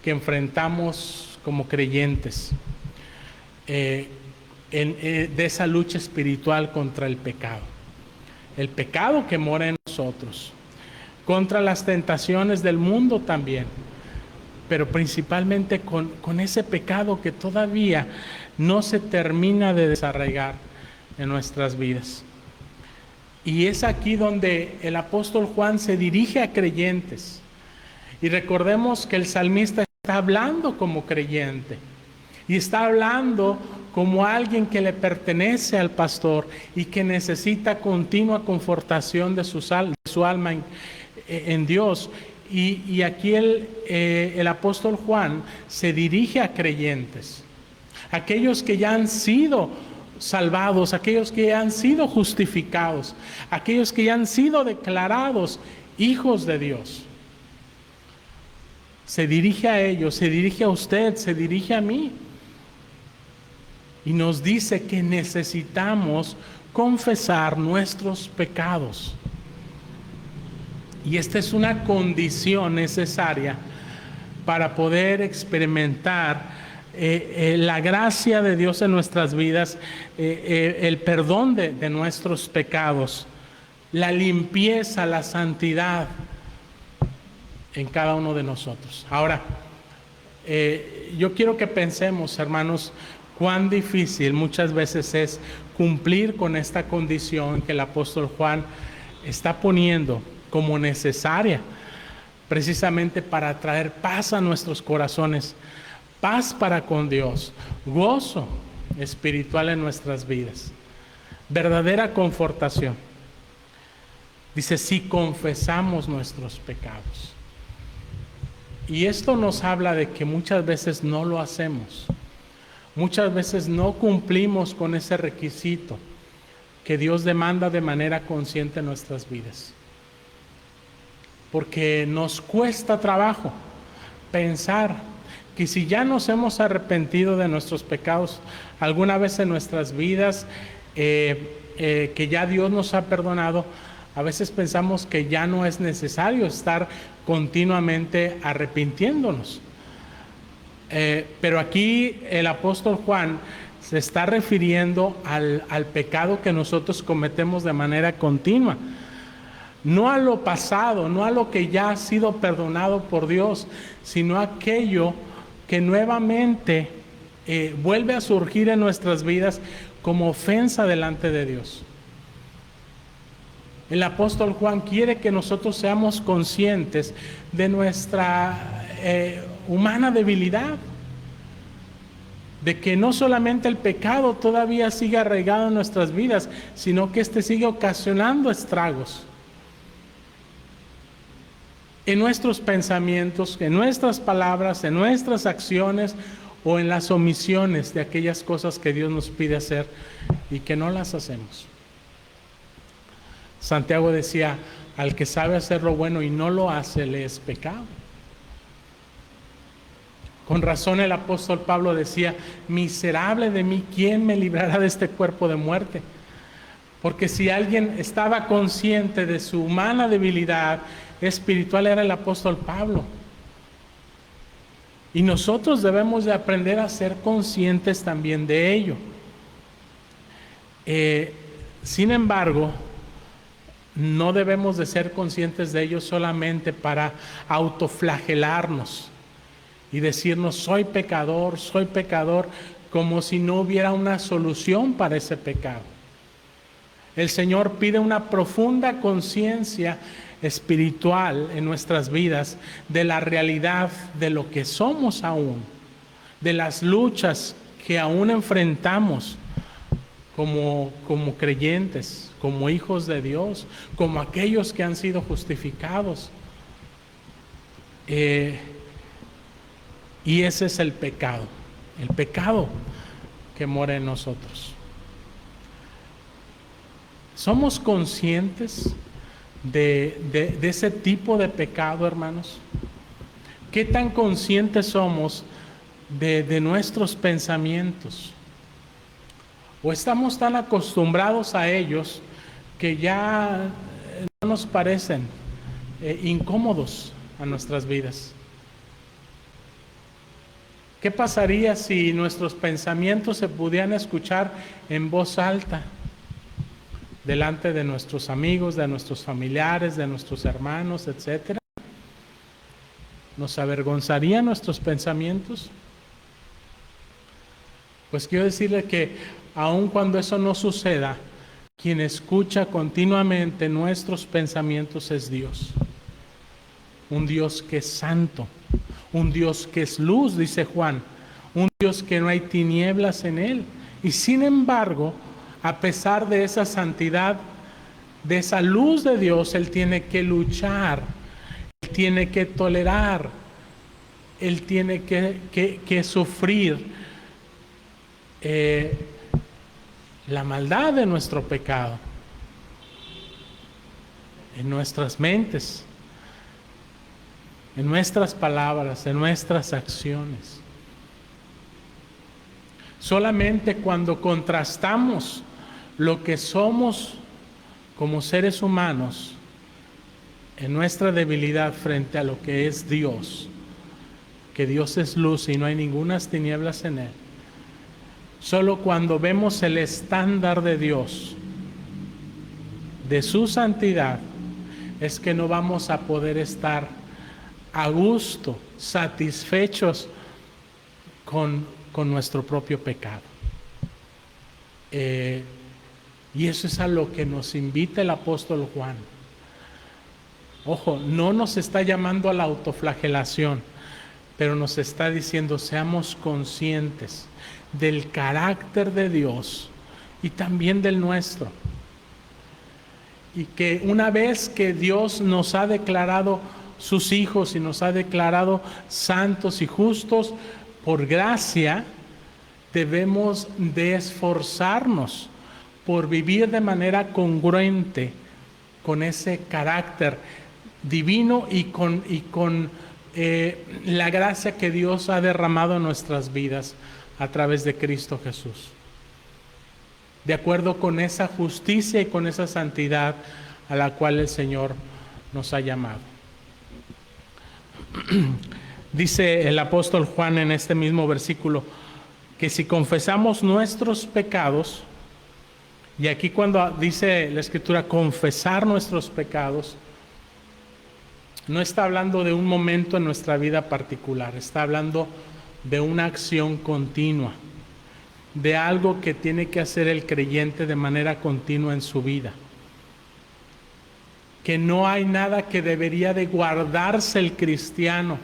que enfrentamos como creyentes, de esa lucha espiritual contra el pecado que mora en nosotros, contra las tentaciones del mundo también, pero principalmente con ese pecado que todavía no se termina de desarraigar en nuestras vidas. Y es aquí donde el apóstol Juan se dirige a creyentes. Y recordemos que el salmista está hablando como creyente. Y está hablando como alguien que le pertenece al pastor y que necesita continua confortación de su alma en Dios. Y aquí el apóstol Juan se dirige a creyentes, aquellos que ya han sido salvados, aquellos que ya han sido justificados, aquellos que ya han sido declarados hijos de Dios. Se dirige a ellos, se dirige a usted, se dirige a mí. Y nos dice que necesitamos confesar nuestros pecados. Y esta es una condición necesaria para poder experimentar la gracia de Dios en nuestras vidas, el perdón de nuestros pecados, la limpieza, la santidad en cada uno de nosotros. Ahora, yo quiero que pensemos, hermanos, cuán difícil muchas veces es cumplir con esta condición que el apóstol Juan está poniendo como necesaria, precisamente para traer paz a nuestros corazones, paz para con Dios, gozo espiritual en nuestras vidas, verdadera confortación. Dice, si confesamos nuestros pecados. Y esto nos habla de que muchas veces no lo hacemos. Muchas veces no cumplimos con ese requisito que Dios demanda de manera consciente en nuestras vidas. Porque nos cuesta trabajo pensar que si ya nos hemos arrepentido de nuestros pecados alguna vez en nuestras vidas, que ya Dios nos ha perdonado, a veces pensamos que ya no es necesario estar continuamente arrepintiéndonos. Pero aquí el apóstol Juan se está refiriendo al pecado que nosotros cometemos de manera continua. No a lo pasado, no a lo que ya ha sido perdonado por Dios, sino a aquello que nuevamente vuelve a surgir en nuestras vidas como ofensa delante de Dios. El apóstol Juan quiere que nosotros seamos conscientes de nuestra humana debilidad, de que no solamente el pecado todavía sigue arraigado en nuestras vidas, sino que este sigue ocasionando estragos en nuestros pensamientos, en nuestras palabras, en nuestras acciones o en las omisiones de aquellas cosas que Dios nos pide hacer y que no las hacemos. Santiago decía, al que sabe hacer lo bueno y no lo hace, le es pecado. Con razón el apóstol Pablo decía, miserable de mí, ¿quién me librará de este cuerpo de muerte? Porque si alguien estaba consciente de su humana debilidad espiritual era el apóstol Pablo. Y nosotros debemos de aprender a ser conscientes también de ello. Sin embargo, no debemos de ser conscientes de ello solamente para autoflagelarnos y decirnos soy pecador, como si no hubiera una solución para ese pecado. El Señor pide una profunda conciencia espiritual en nuestras vidas de la realidad de lo que somos aún, de las luchas que aún enfrentamos como creyentes, como hijos de Dios, como aquellos que han sido justificados. Y ese es el pecado que mora en nosotros. ¿Somos conscientes de ese tipo de pecado, hermanos? ¿Qué tan conscientes somos de nuestros pensamientos? ¿O estamos tan acostumbrados a ellos que ya no nos parecen incómodos a nuestras vidas? ¿Qué pasaría si nuestros pensamientos se pudieran escuchar en voz alta delante de nuestros amigos, de nuestros familiares, de nuestros hermanos, etcétera? ¿Nos avergonzarían nuestros pensamientos? Pues quiero decirle que aun cuando eso no suceda, quien escucha continuamente nuestros pensamientos es Dios. Un Dios que es santo, un Dios que es luz, dice Juan, un Dios que no hay tinieblas en él. Y sin embargo, a pesar de esa santidad, de esa luz de Dios, Él tiene que luchar, Él tiene que tolerar, Él tiene que sufrir la maldad de nuestro pecado en nuestras mentes, en nuestras palabras, en nuestras acciones. Solamente cuando contrastamos lo que somos como seres humanos en nuestra debilidad frente a lo que es Dios, que Dios es luz y no hay ninguna tinieblas en Él, solo cuando vemos el estándar de Dios, de su santidad, es que no vamos a poder estar a gusto, satisfechos con nuestro propio pecado. Y eso es a lo que nos invita el apóstol Juan. Ojo, no nos está llamando a la autoflagelación, pero nos está diciendo seamos conscientes del carácter de Dios y también del nuestro. Y que una vez que Dios nos ha declarado sus hijos y nos ha declarado santos y justos, por gracia debemos de esforzarnos por vivir de manera congruente con ese carácter divino y con la gracia que Dios ha derramado en nuestras vidas a través de Cristo Jesús. De acuerdo con esa justicia y con esa santidad a la cual el Señor nos ha llamado. Dice el apóstol Juan en este mismo versículo que si confesamos nuestros pecados, y aquí cuando dice la Escritura confesar nuestros pecados, no está hablando de un momento en nuestra vida particular, está hablando de una acción continua, de algo que tiene que hacer el creyente de manera continua en su vida. Que no hay nada que debería de guardarse el cristiano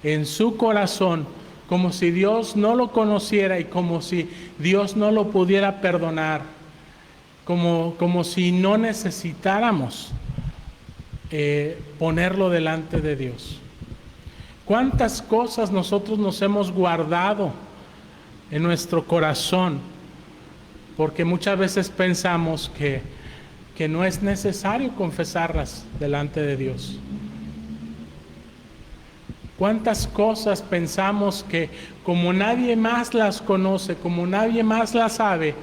en su corazón, como si Dios no lo conociera y como si Dios no lo pudiera perdonar, como si no necesitáramos ponerlo delante de Dios. ¿Cuántas cosas nosotros nos hemos guardado en nuestro corazón? Porque muchas veces pensamos que no es necesario confesarlas delante de Dios. ¿Cuántas cosas pensamos que como nadie más las conoce, como nadie más las sabe,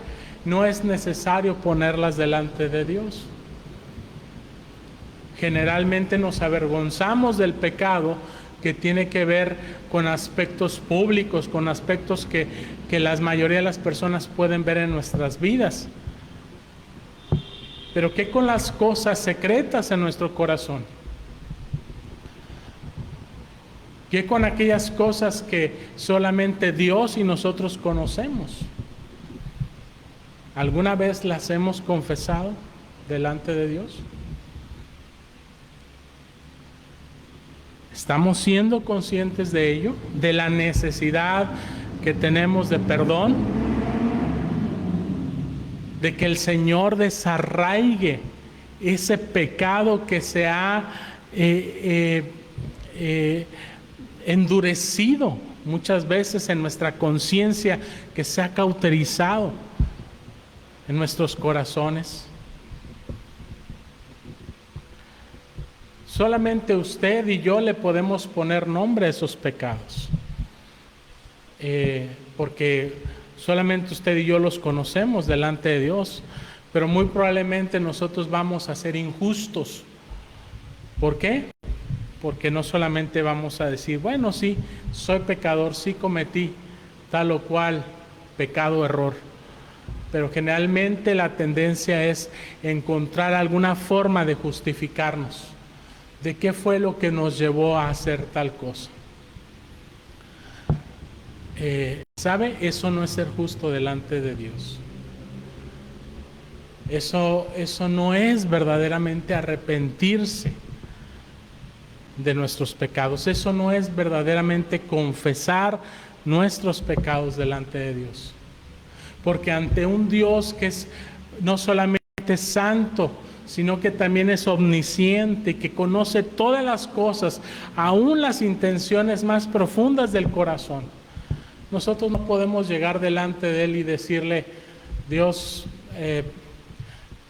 no es necesario ponerlas delante de Dios? Generalmente nos avergonzamos del pecado que tiene que ver con aspectos públicos, con aspectos que la mayoría de las personas pueden ver en nuestras vidas. Pero ¿qué con las cosas secretas en nuestro corazón? ¿Qué con aquellas cosas que solamente Dios y nosotros conocemos? ¿Alguna vez las hemos confesado delante de Dios? ¿Estamos siendo conscientes de ello? ¿De la necesidad que tenemos de perdón? ¿De que el Señor desarraigue ese pecado que se ha endurecido muchas veces en nuestra conciencia, que se ha cauterizado en nuestros corazones? solamente usted y yo le podemos poner nombre a esos pecados. Porque solamente usted y yo los conocemos delante de Dios, pero muy probablemente nosotros vamos a ser injustos. ¿Por qué? Porque no solamente vamos a decir, bueno, sí, soy pecador, sí cometí tal o cual pecado, error, pero generalmente la tendencia es encontrar alguna forma de justificarnos, de qué fue lo que nos llevó a hacer tal cosa. ¿Sabe? Eso no es ser justo delante de Dios. Eso no es verdaderamente arrepentirse de nuestros pecados. Eso no es verdaderamente confesar nuestros pecados delante de Dios. Porque ante un Dios que es no solamente santo, sino que también es omnisciente, que conoce todas las cosas, aún las intenciones más profundas del corazón, nosotros no podemos llegar delante de Él y decirle, Dios,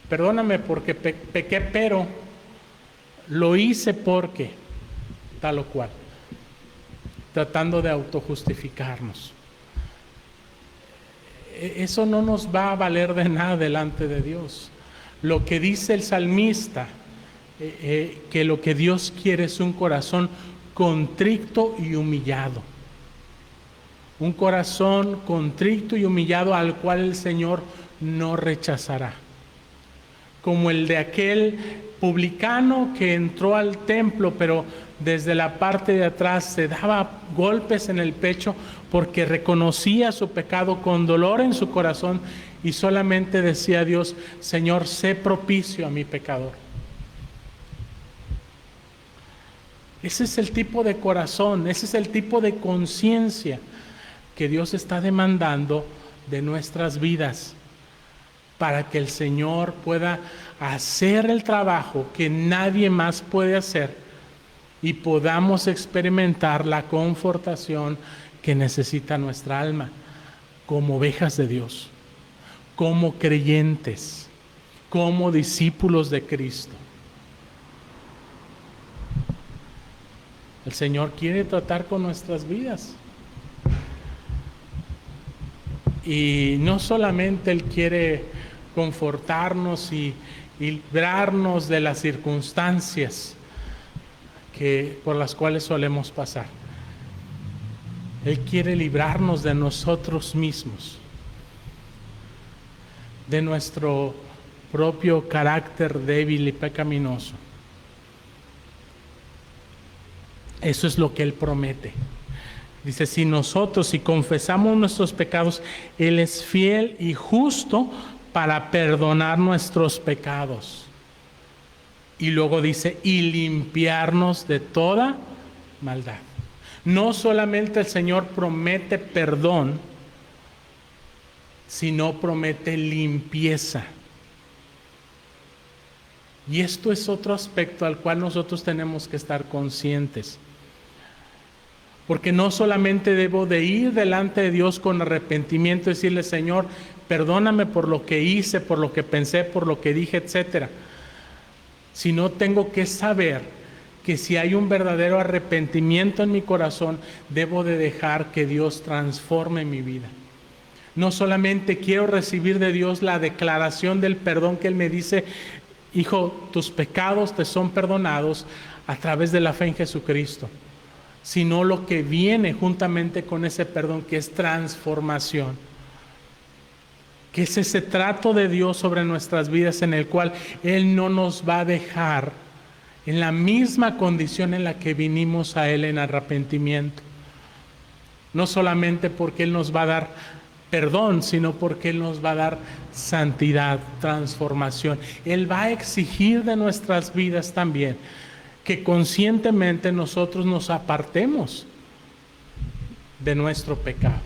perdóname porque pequé, pero lo hice porque tal o cual, tratando de autojustificarnos. Eso no nos va a valer de nada delante de Dios. Lo que dice el salmista, que lo que Dios quiere es un corazón contrito y humillado. Un corazón contrito y humillado al cual el Señor no rechazará. Como el de aquel publicano que entró al templo, pero desde la parte de atrás se daba golpes en el pecho porque reconocía su pecado con dolor en su corazón y solamente decía a Dios, Señor, sé propicio a mi pecador. Ese es el tipo de corazón, ese es el tipo de conciencia que Dios está demandando de nuestras vidas para que el Señor pueda hacer el trabajo que nadie más puede hacer y podamos experimentar la confortación que necesita nuestra alma como ovejas de Dios, como creyentes, como discípulos de Cristo. El Señor quiere tratar con nuestras vidas. Y no solamente Él quiere confortarnos y librarnos de las circunstancias por las cuales solemos pasar. Él quiere librarnos de nosotros mismos, de nuestro propio carácter débil y pecaminoso. Eso es lo que Él promete. Dice, si confesamos nuestros pecados, Él es fiel y justo para perdonar nuestros pecados. Y luego dice, y limpiarnos de toda maldad. No solamente el Señor promete perdón, sino promete limpieza. Y esto es otro aspecto al cual nosotros tenemos que estar conscientes. Porque no solamente debo de ir delante de Dios con arrepentimiento y decirle, Señor, perdóname por lo que hice, por lo que pensé, por lo que dije, etcétera. Sino tengo que saber que si hay un verdadero arrepentimiento en mi corazón, debo de dejar que Dios transforme mi vida. No solamente quiero recibir de Dios la declaración del perdón que Él me dice, hijo, tus pecados te son perdonados a través de la fe en Jesucristo, sino lo que viene juntamente con ese perdón, que es transformación, que es ese trato de Dios sobre nuestras vidas en el cual Él no nos va a dejar en la misma condición en la que vinimos a Él en arrepentimiento. No solamente porque Él nos va a dar perdón, sino porque Él nos va a dar santidad, transformación. Él va a exigir de nuestras vidas también que conscientemente nosotros nos apartemos de nuestro pecado.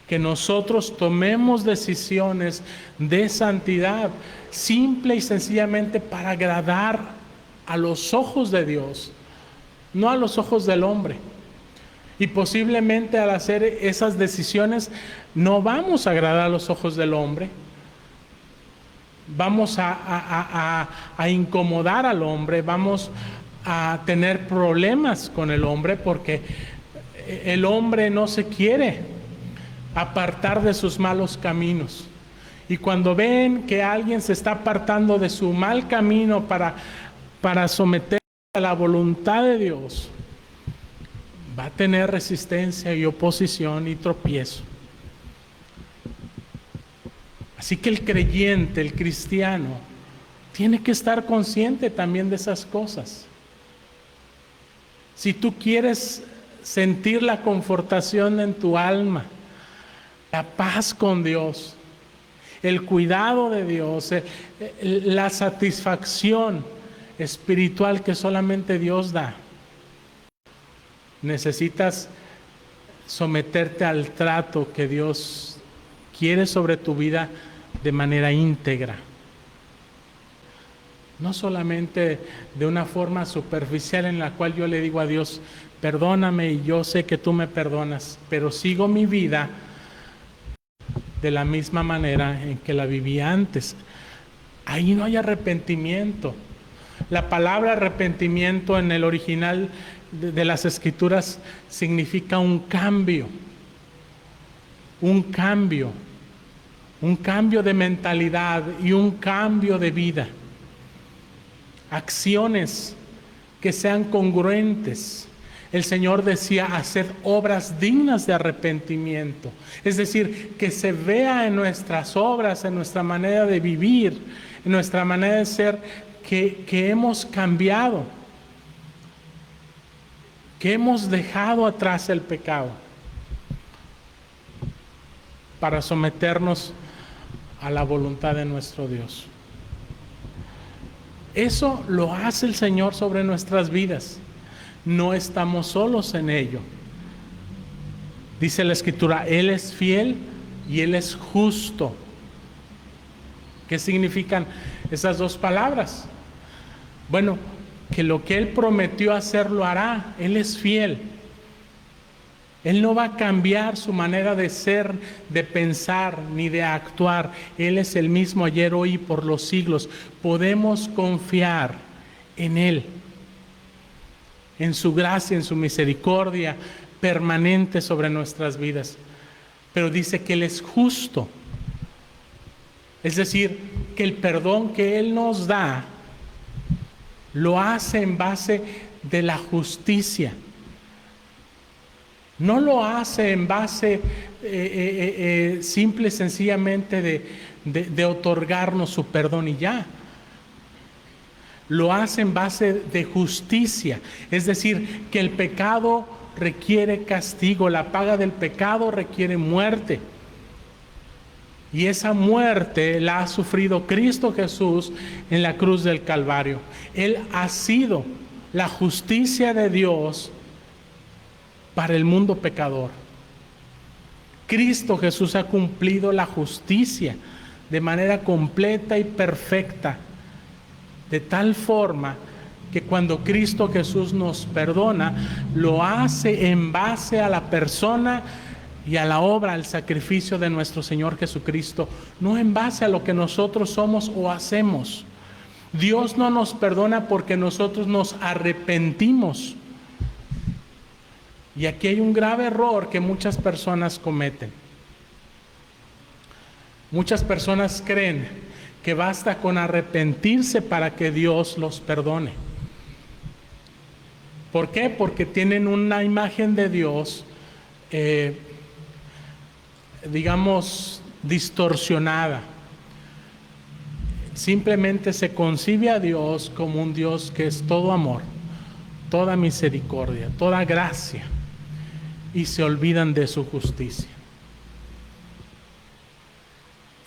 Que nosotros tomemos decisiones de santidad, simple y sencillamente para agradar a los ojos de Dios, no a los ojos del hombre. Y posiblemente al hacer esas decisiones no vamos a agradar a los ojos del hombre. vamos a incomodar al hombre, vamos a tener problemas con el hombre, porque el hombre no se quiere apartar de sus malos caminos. Y cuando ven que alguien se está apartando de su mal camino para someterse a la voluntad de Dios, va a tener resistencia y oposición y tropiezo. Así que el creyente, el cristiano, tiene que estar consciente también de esas cosas. Si tú quieres sentir la confortación en tu alma, la paz con Dios, el cuidado de Dios, la satisfacción espiritual que solamente Dios da, necesitas someterte al trato que Dios quiere sobre tu vida de manera íntegra. No solamente de una forma superficial en la cual yo le digo a Dios, perdóname y yo sé que tú me perdonas, pero sigo mi vida de la misma manera en que la viví antes. Ahí no hay arrepentimiento. La palabra arrepentimiento en el original de las Escrituras significa un cambio de mentalidad y un cambio de vida. Acciones que sean congruentes. El Señor decía hacer obras dignas de arrepentimiento. Es decir, que se vea en nuestras obras, en nuestra manera de vivir, en nuestra manera de ser, que hemos cambiado, que hemos dejado atrás el pecado para someternos a la voluntad de nuestro Dios. Eso lo hace el Señor sobre nuestras vidas. No estamos solos en ello. Dice la Escritura, Él es fiel y Él es justo. ¿Qué significan esas dos palabras? Bueno, que lo que Él prometió hacer lo hará. Él es fiel. Él no va a cambiar su manera de ser, de pensar, ni de actuar. Él es el mismo ayer, hoy y por los siglos. Podemos confiar en Él, en su gracia, en su misericordia permanente sobre nuestras vidas. Pero dice que Él es justo. Es decir, que el perdón que Él nos da, lo hace en base de la justicia. No lo hace en base simple y sencillamente de otorgarnos su perdón y ya. Lo hace en base de justicia. Es decir, que el pecado requiere castigo, la paga del pecado requiere muerte. Y esa muerte la ha sufrido Cristo Jesús en la cruz del Calvario. Él ha sido la justicia de Dios para el mundo pecador. Cristo Jesús ha cumplido la justicia de manera completa y perfecta, de tal forma que cuando Cristo Jesús nos perdona, lo hace en base a la persona y a la obra, al sacrificio de nuestro Señor Jesucristo, no en base a lo que nosotros somos o hacemos. Dios no nos perdona porque nosotros nos arrepentimos. Y aquí hay un grave error que muchas personas cometen. Muchas personas creen que basta con arrepentirse para que Dios los perdone. ¿Por qué? Porque tienen una imagen de Dios, digamos, distorsionada. Simplemente se concibe a Dios como un Dios que es todo amor, toda misericordia, toda gracia, y se olvidan de su justicia.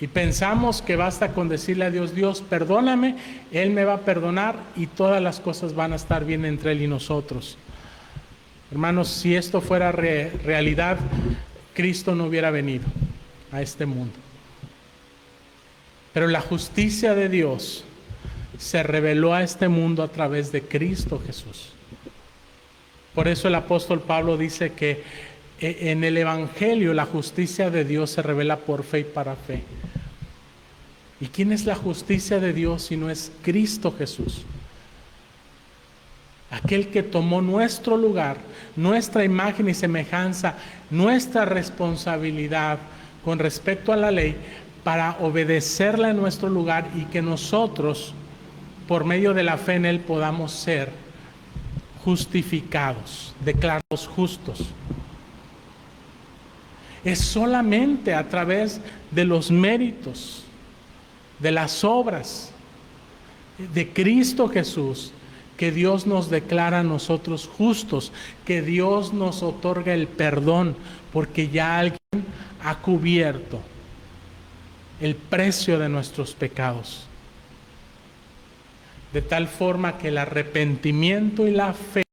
Y pensamos que basta con decirle a Dios, Dios, perdóname, Él me va a perdonar y todas las cosas van a estar bien entre Él y nosotros. Hermanos, si esto fuera realidad, Cristo no hubiera venido a este mundo. Pero la justicia de Dios se reveló a este mundo a través de Cristo Jesús. Por eso el apóstol Pablo dice que en el Evangelio la justicia de Dios se revela por fe y para fe. ¿Y quién es la justicia de Dios si no es Cristo Jesús? Aquel que tomó nuestro lugar, nuestra imagen y semejanza, nuestra responsabilidad con respecto a la ley, para obedecerla en nuestro lugar y que nosotros, por medio de la fe en Él, podamos ser justificados, declarados justos. Es solamente a través de los méritos, de las obras de Cristo Jesús, que Dios nos declara a nosotros justos, que Dios nos otorga el perdón, porque ya alguien ha cubierto el precio de nuestros pecados. De tal forma que el arrepentimiento y la fe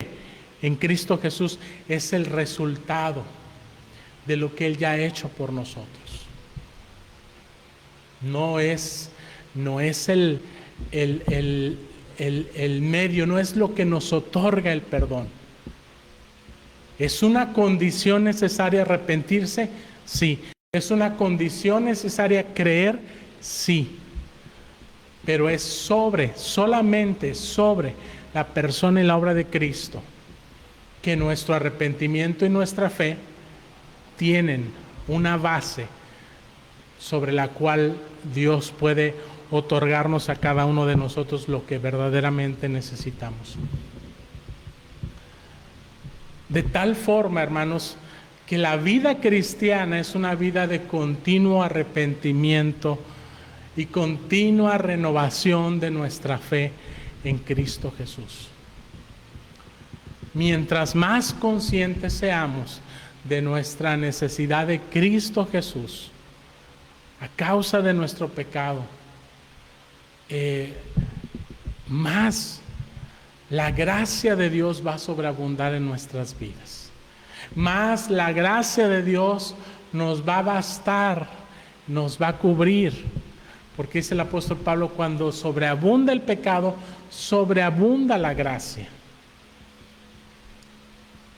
en Cristo Jesús es el resultado de lo que Él ya ha hecho por nosotros. No es el medio, no es lo que nos otorga el perdón. ¿Es una condición necesaria arrepentirse? Sí. ¿Es una condición necesaria creer? Sí. Pero es solamente sobre la persona y la obra de Cristo que nuestro arrepentimiento y nuestra fe tienen una base sobre la cual Dios puede otorgarnos a cada uno de nosotros lo que verdaderamente necesitamos. De tal forma, hermanos, que la vida cristiana es una vida de continuo arrepentimiento y continua renovación de nuestra fe en Cristo Jesús. Mientras más conscientes seamos de nuestra necesidad de Cristo Jesús a causa de nuestro pecado, más la gracia de Dios va a sobreabundar en nuestras vidas. Más la gracia de Dios nos va a bastar, nos va a cubrir. Porque dice el apóstol Pablo, cuando sobreabunda el pecado, sobreabunda la gracia.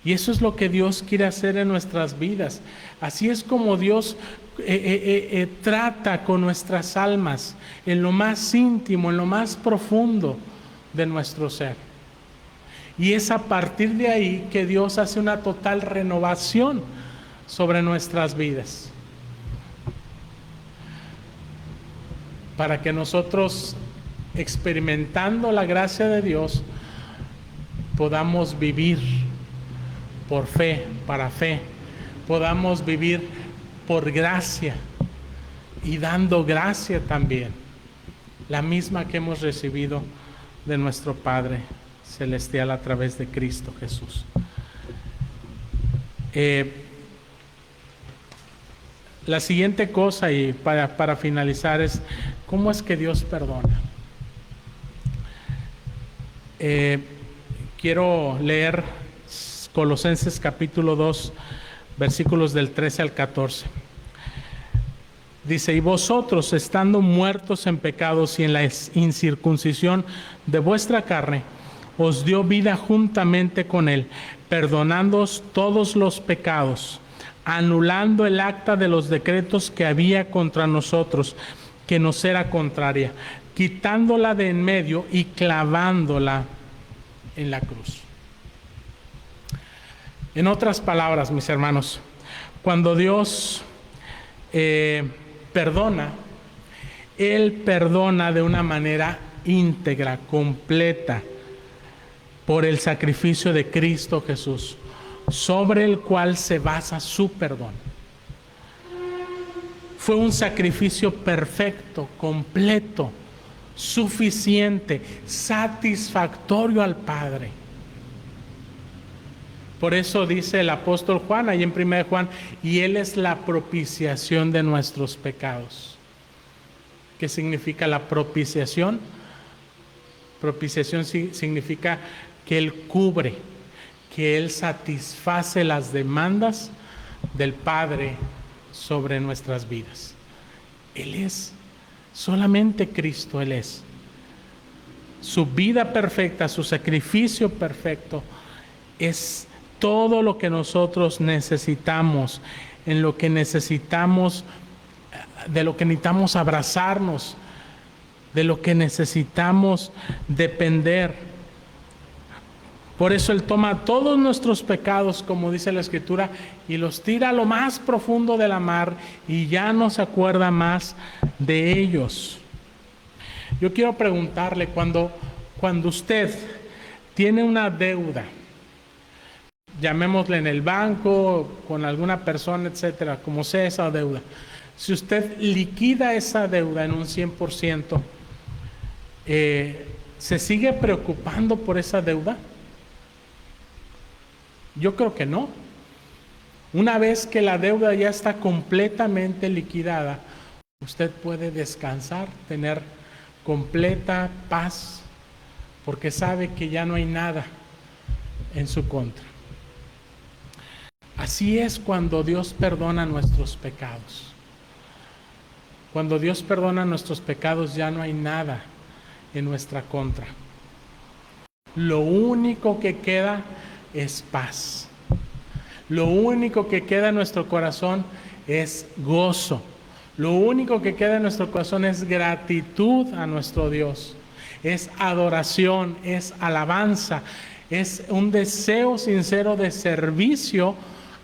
Y eso es lo que Dios quiere hacer en nuestras vidas. Así es como Dios trata con nuestras almas en lo más íntimo, en lo más profundo de nuestro ser. Y es a partir de ahí que Dios hace una total renovación sobre nuestras vidas. Para que nosotros, experimentando la gracia de Dios, podamos vivir por fe, para fe, podamos vivir por gracia y dando gracia también, la misma que hemos recibido de nuestro Padre Celestial a través de Cristo Jesús. La siguiente cosa, y para finalizar, es ¿cómo es que Dios perdona? Quiero leer Colosenses capítulo 2, versículos del 13 al 14. Dice: y vosotros, estando muertos en pecados y en la incircuncisión de vuestra carne, os dio vida juntamente con Él, perdonándoos todos los pecados, anulando el acta de los decretos que había contra nosotros, que nos era contraria, quitándola de en medio y clavándola en la cruz. En otras palabras, mis hermanos, cuando Dios perdona, Él perdona de una manera íntegra, completa, por el sacrificio de Cristo Jesús, sobre el cual se basa su perdón. Fue un sacrificio perfecto, completo, suficiente, satisfactorio al Padre. Por eso dice el apóstol Juan, ahí en 1 Juan, y Él es la propiciación de nuestros pecados. ¿Qué significa la propiciación? Propiciación significa que Él cubre, que Él satisface las demandas del Padre sobre nuestras vidas. Él es, solamente Cristo Él es. Su vida perfecta, su sacrificio perfecto es todo lo que nosotros necesitamos, en lo que necesitamos, de lo que necesitamos abrazarnos de lo que necesitamos depender. Por eso Él toma todos nuestros pecados, como dice la Escritura, y los tira a lo más profundo de la mar y ya no se acuerda más de ellos. Yo quiero preguntarle, cuando usted tiene una deuda, llamémosle en el banco, con alguna persona, etcétera, como sea esa deuda, si usted liquida esa deuda en un 100%, ¿se sigue preocupando por esa deuda? Yo creo que no. Una vez que la deuda ya está completamente liquidada, usted puede descansar, tener completa paz, porque sabe que ya no hay nada en su contra. Así es cuando Dios perdona nuestros pecados. Cuando Dios perdona nuestros pecados, ya no hay nada en nuestra contra. Lo único que queda es paz. Lo único que queda en nuestro corazón es gozo. Lo único que queda en nuestro corazón es gratitud a nuestro Dios. Es adoración, es alabanza, es un deseo sincero de servicio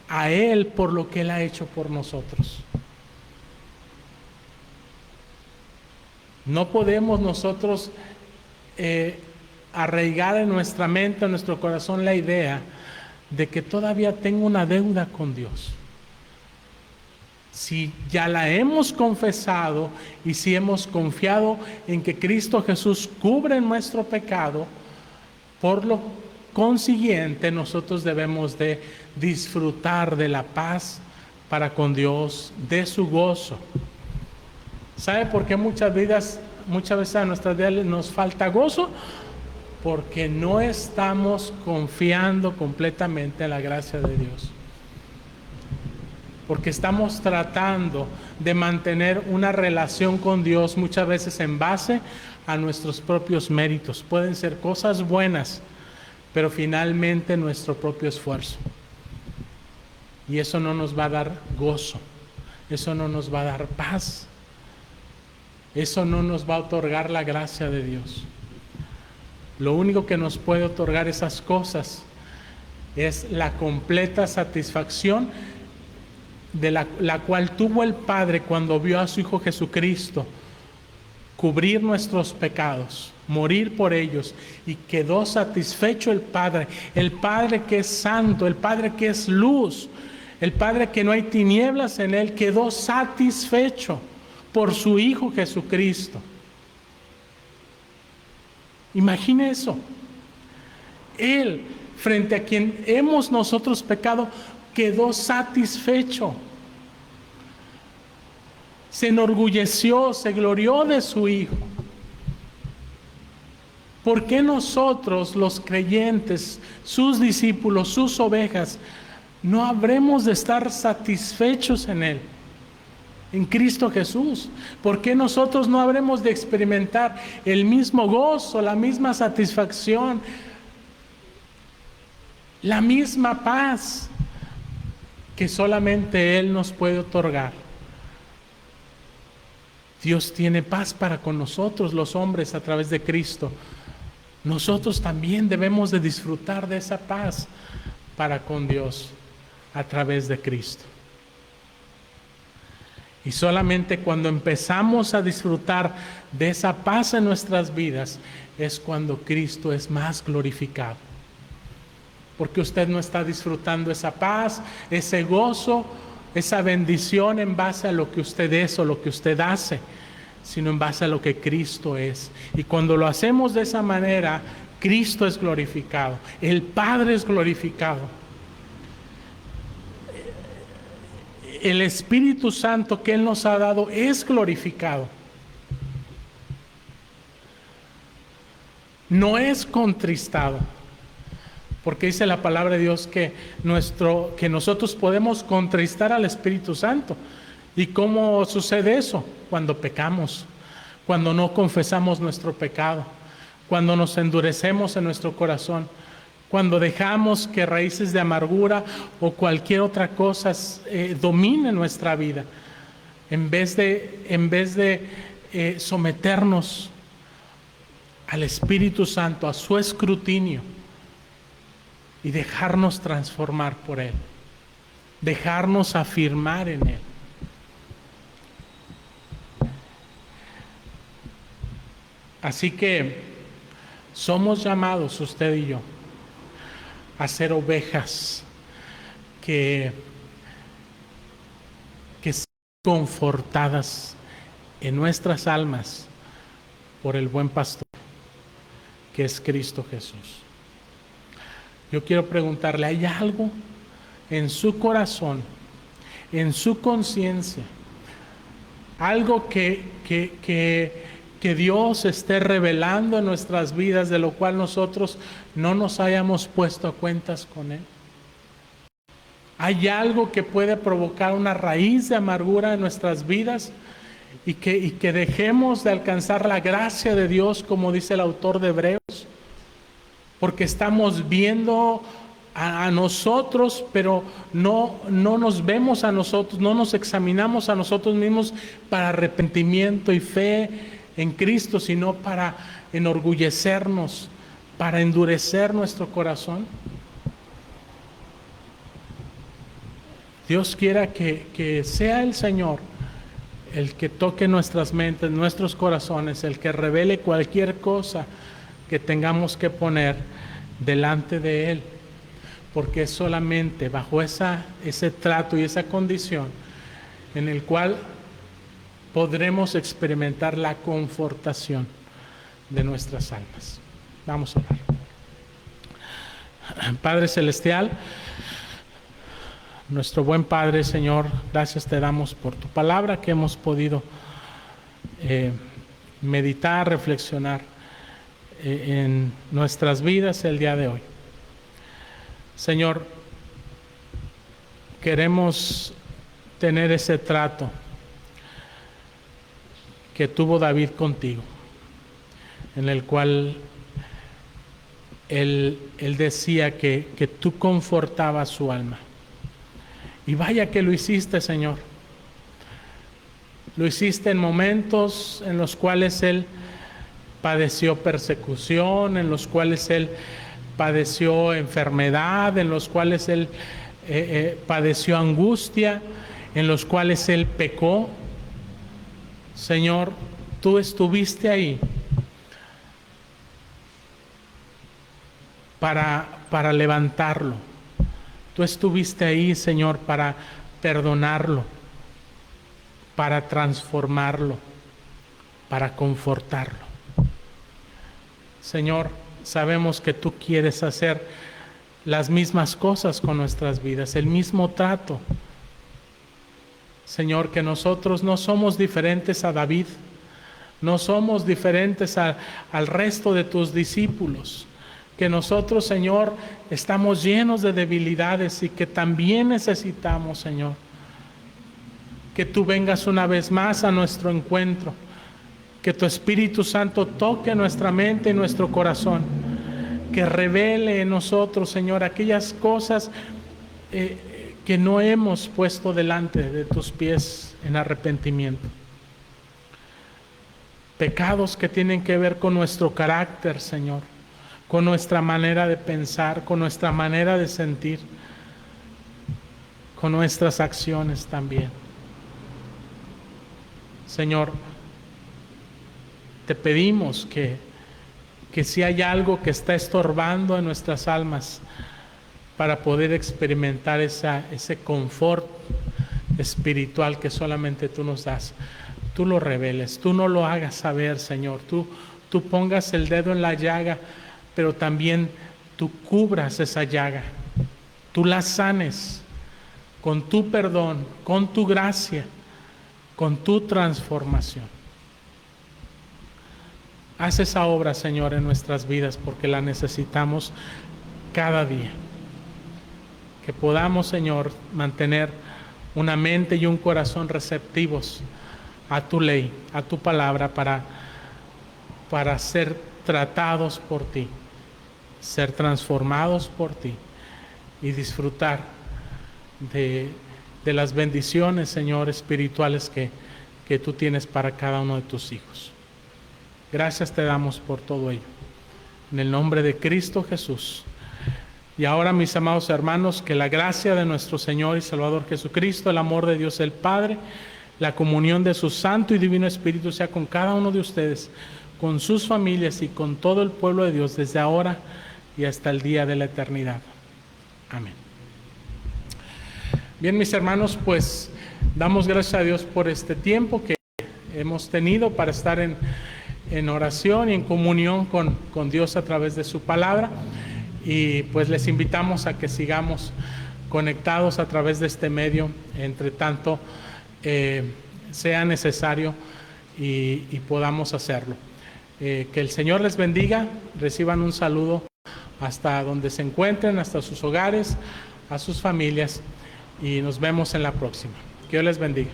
a Él por lo que Él ha hecho por nosotros. No podemos nosotros arraigar en nuestra mente, en nuestro corazón, la idea de que todavía tengo una deuda con Dios. Si ya la hemos confesado y si hemos confiado en que Cristo Jesús cubre nuestro pecado, por lo consiguiente nosotros debemos de disfrutar de la paz para con Dios, de su gozo. ¿Sabe por qué muchas veces a nuestras vidas nos falta gozo? Porque no estamos confiando completamente en la gracia de Dios. Porque estamos tratando de mantener una relación con Dios muchas veces en base a nuestros propios méritos. Pueden ser cosas buenas, pero finalmente nuestro propio esfuerzo. Y eso no nos va a dar gozo, eso no nos va a dar paz, eso no nos va a otorgar la gracia de Dios. Lo único que nos puede otorgar esas cosas es la completa satisfacción de la cual tuvo el Padre cuando vio a su Hijo Jesucristo cubrir nuestros pecados, morir por ellos, y quedó satisfecho el Padre que es santo, el Padre que es luz, el Padre que no hay tinieblas en Él, quedó satisfecho por su Hijo Jesucristo. Imagine eso. Él, frente a quien hemos nosotros pecado, quedó satisfecho. Se enorgulleció, se glorió de su Hijo. ¿Por qué nosotros, los creyentes, sus discípulos, sus ovejas, no habremos de estar satisfechos en Él, en Cristo Jesús? ¿Por qué nosotros no habremos de experimentar el mismo gozo, la misma satisfacción, la misma paz que solamente Él nos puede otorgar? Dios tiene paz para con nosotros, los hombres, a través de Cristo. Nosotros también debemos de disfrutar de esa paz para con Dios a través de Cristo. Y solamente cuando empezamos a disfrutar de esa paz en nuestras vidas es cuando Cristo es más glorificado. Porque usted no está disfrutando esa paz, ese gozo, esa bendición en base a lo que usted es o lo que usted hace, sino en base a lo que Cristo es. Y cuando lo hacemos de esa manera, Cristo es glorificado, el Padre es glorificado. El Espíritu Santo que Él nos ha dado es glorificado. No es contristado. Porque dice la palabra de Dios que nosotros podemos contristar al Espíritu Santo. ¿Y cómo sucede eso? Cuando pecamos, cuando no confesamos nuestro pecado, cuando nos endurecemos en nuestro corazón, cuando dejamos que raíces de amargura o cualquier otra cosa domine nuestra vida, en vez de someternos al Espíritu Santo, a su escrutinio y dejarnos transformar por Él, dejarnos afirmar en Él. Así que somos llamados, usted y yo, a ser ovejas que sean confortadas en nuestras almas por el buen pastor, que es Cristo Jesús. Yo quiero preguntarle, ¿hay algo en su corazón, en su conciencia, algo que Dios esté revelando en nuestras vidas, de lo cual nosotros no nos hayamos puesto a cuentas con Él? ¿Hay algo que puede provocar una raíz de amargura en nuestras vidas y que dejemos de alcanzar la gracia de Dios, como dice el autor de Hebreos? Porque estamos viendo a nosotros, pero no nos vemos a nosotros, no nos examinamos a nosotros mismos para arrepentimiento y fe en Cristo, sino para enorgullecernos, para endurecer nuestro corazón. Dios quiera que sea el Señor el que toque nuestras mentes, nuestros corazones, el que revele cualquier cosa que tengamos que poner delante de Él, porque es solamente bajo ese trato y esa condición en el cual podremos experimentar la confortación de nuestras almas. Vamos a orar. Padre Celestial, nuestro buen Padre, Señor, gracias te damos por tu palabra que hemos podido meditar, reflexionar en nuestras vidas el día de hoy. Señor, queremos tener ese trato que tuvo David contigo, en el cual él decía que tú confortabas su alma. Y vaya que lo hiciste, Señor. Lo hiciste en momentos en los cuales Él padeció persecución, en los cuales Él padeció enfermedad, en los cuales Él padeció angustia, en los cuales Él pecó. Señor, tú estuviste ahí para levantarlo. Tú estuviste ahí, Señor, para perdonarlo, para transformarlo, para confortarlo. Señor, sabemos que tú quieres hacer las mismas cosas con nuestras vidas, el mismo trato. Señor, que nosotros no somos diferentes a David, no somos diferentes al resto de tus discípulos. Que nosotros, Señor, estamos llenos de debilidades y que también necesitamos, Señor, que tú vengas una vez más a nuestro encuentro, que tu Espíritu Santo toque nuestra mente y nuestro corazón, que revele en nosotros, Señor, aquellas cosas que no hemos puesto delante de tus pies en arrepentimiento. Pecados que tienen que ver con nuestro carácter, Señor, con nuestra manera de pensar, con nuestra manera de sentir, con nuestras acciones también. Señor, te pedimos que si hay algo que está estorbando en nuestras almas para poder experimentar ese confort espiritual que solamente tú nos das, tú lo reveles, tú no lo hagas saber, Señor, tú pongas el dedo en la llaga, pero también tú cubras esa llaga, tú la sanes con tu perdón, con tu gracia, con tu transformación. Haz esa obra, Señor, en nuestras vidas porque la necesitamos cada día. Que podamos, Señor, mantener una mente y un corazón receptivos a tu ley, a tu palabra, para ser tratados por ti, ser transformados por ti y disfrutar de las bendiciones, Señor, espirituales que tú tienes para cada uno de tus hijos. Gracias te damos por todo ello. En el nombre de Cristo Jesús. Y ahora, mis amados hermanos, que la gracia de nuestro Señor y Salvador Jesucristo, el amor de Dios el Padre, la comunión de su Santo y Divino Espíritu sea con cada uno de ustedes, con sus familias y con todo el pueblo de Dios desde ahora y hasta el día de la eternidad. Amén. Bien, mis hermanos, pues damos gracias a Dios por este tiempo que hemos tenido para estar en oración y en comunión con Dios a través de su palabra. Y pues les invitamos a que sigamos conectados a través de este medio, entre tanto sea necesario y podamos hacerlo. Que el Señor les bendiga, reciban un saludo hasta donde se encuentren, hasta sus hogares, a sus familias, y nos vemos en la próxima. Que Dios les bendiga.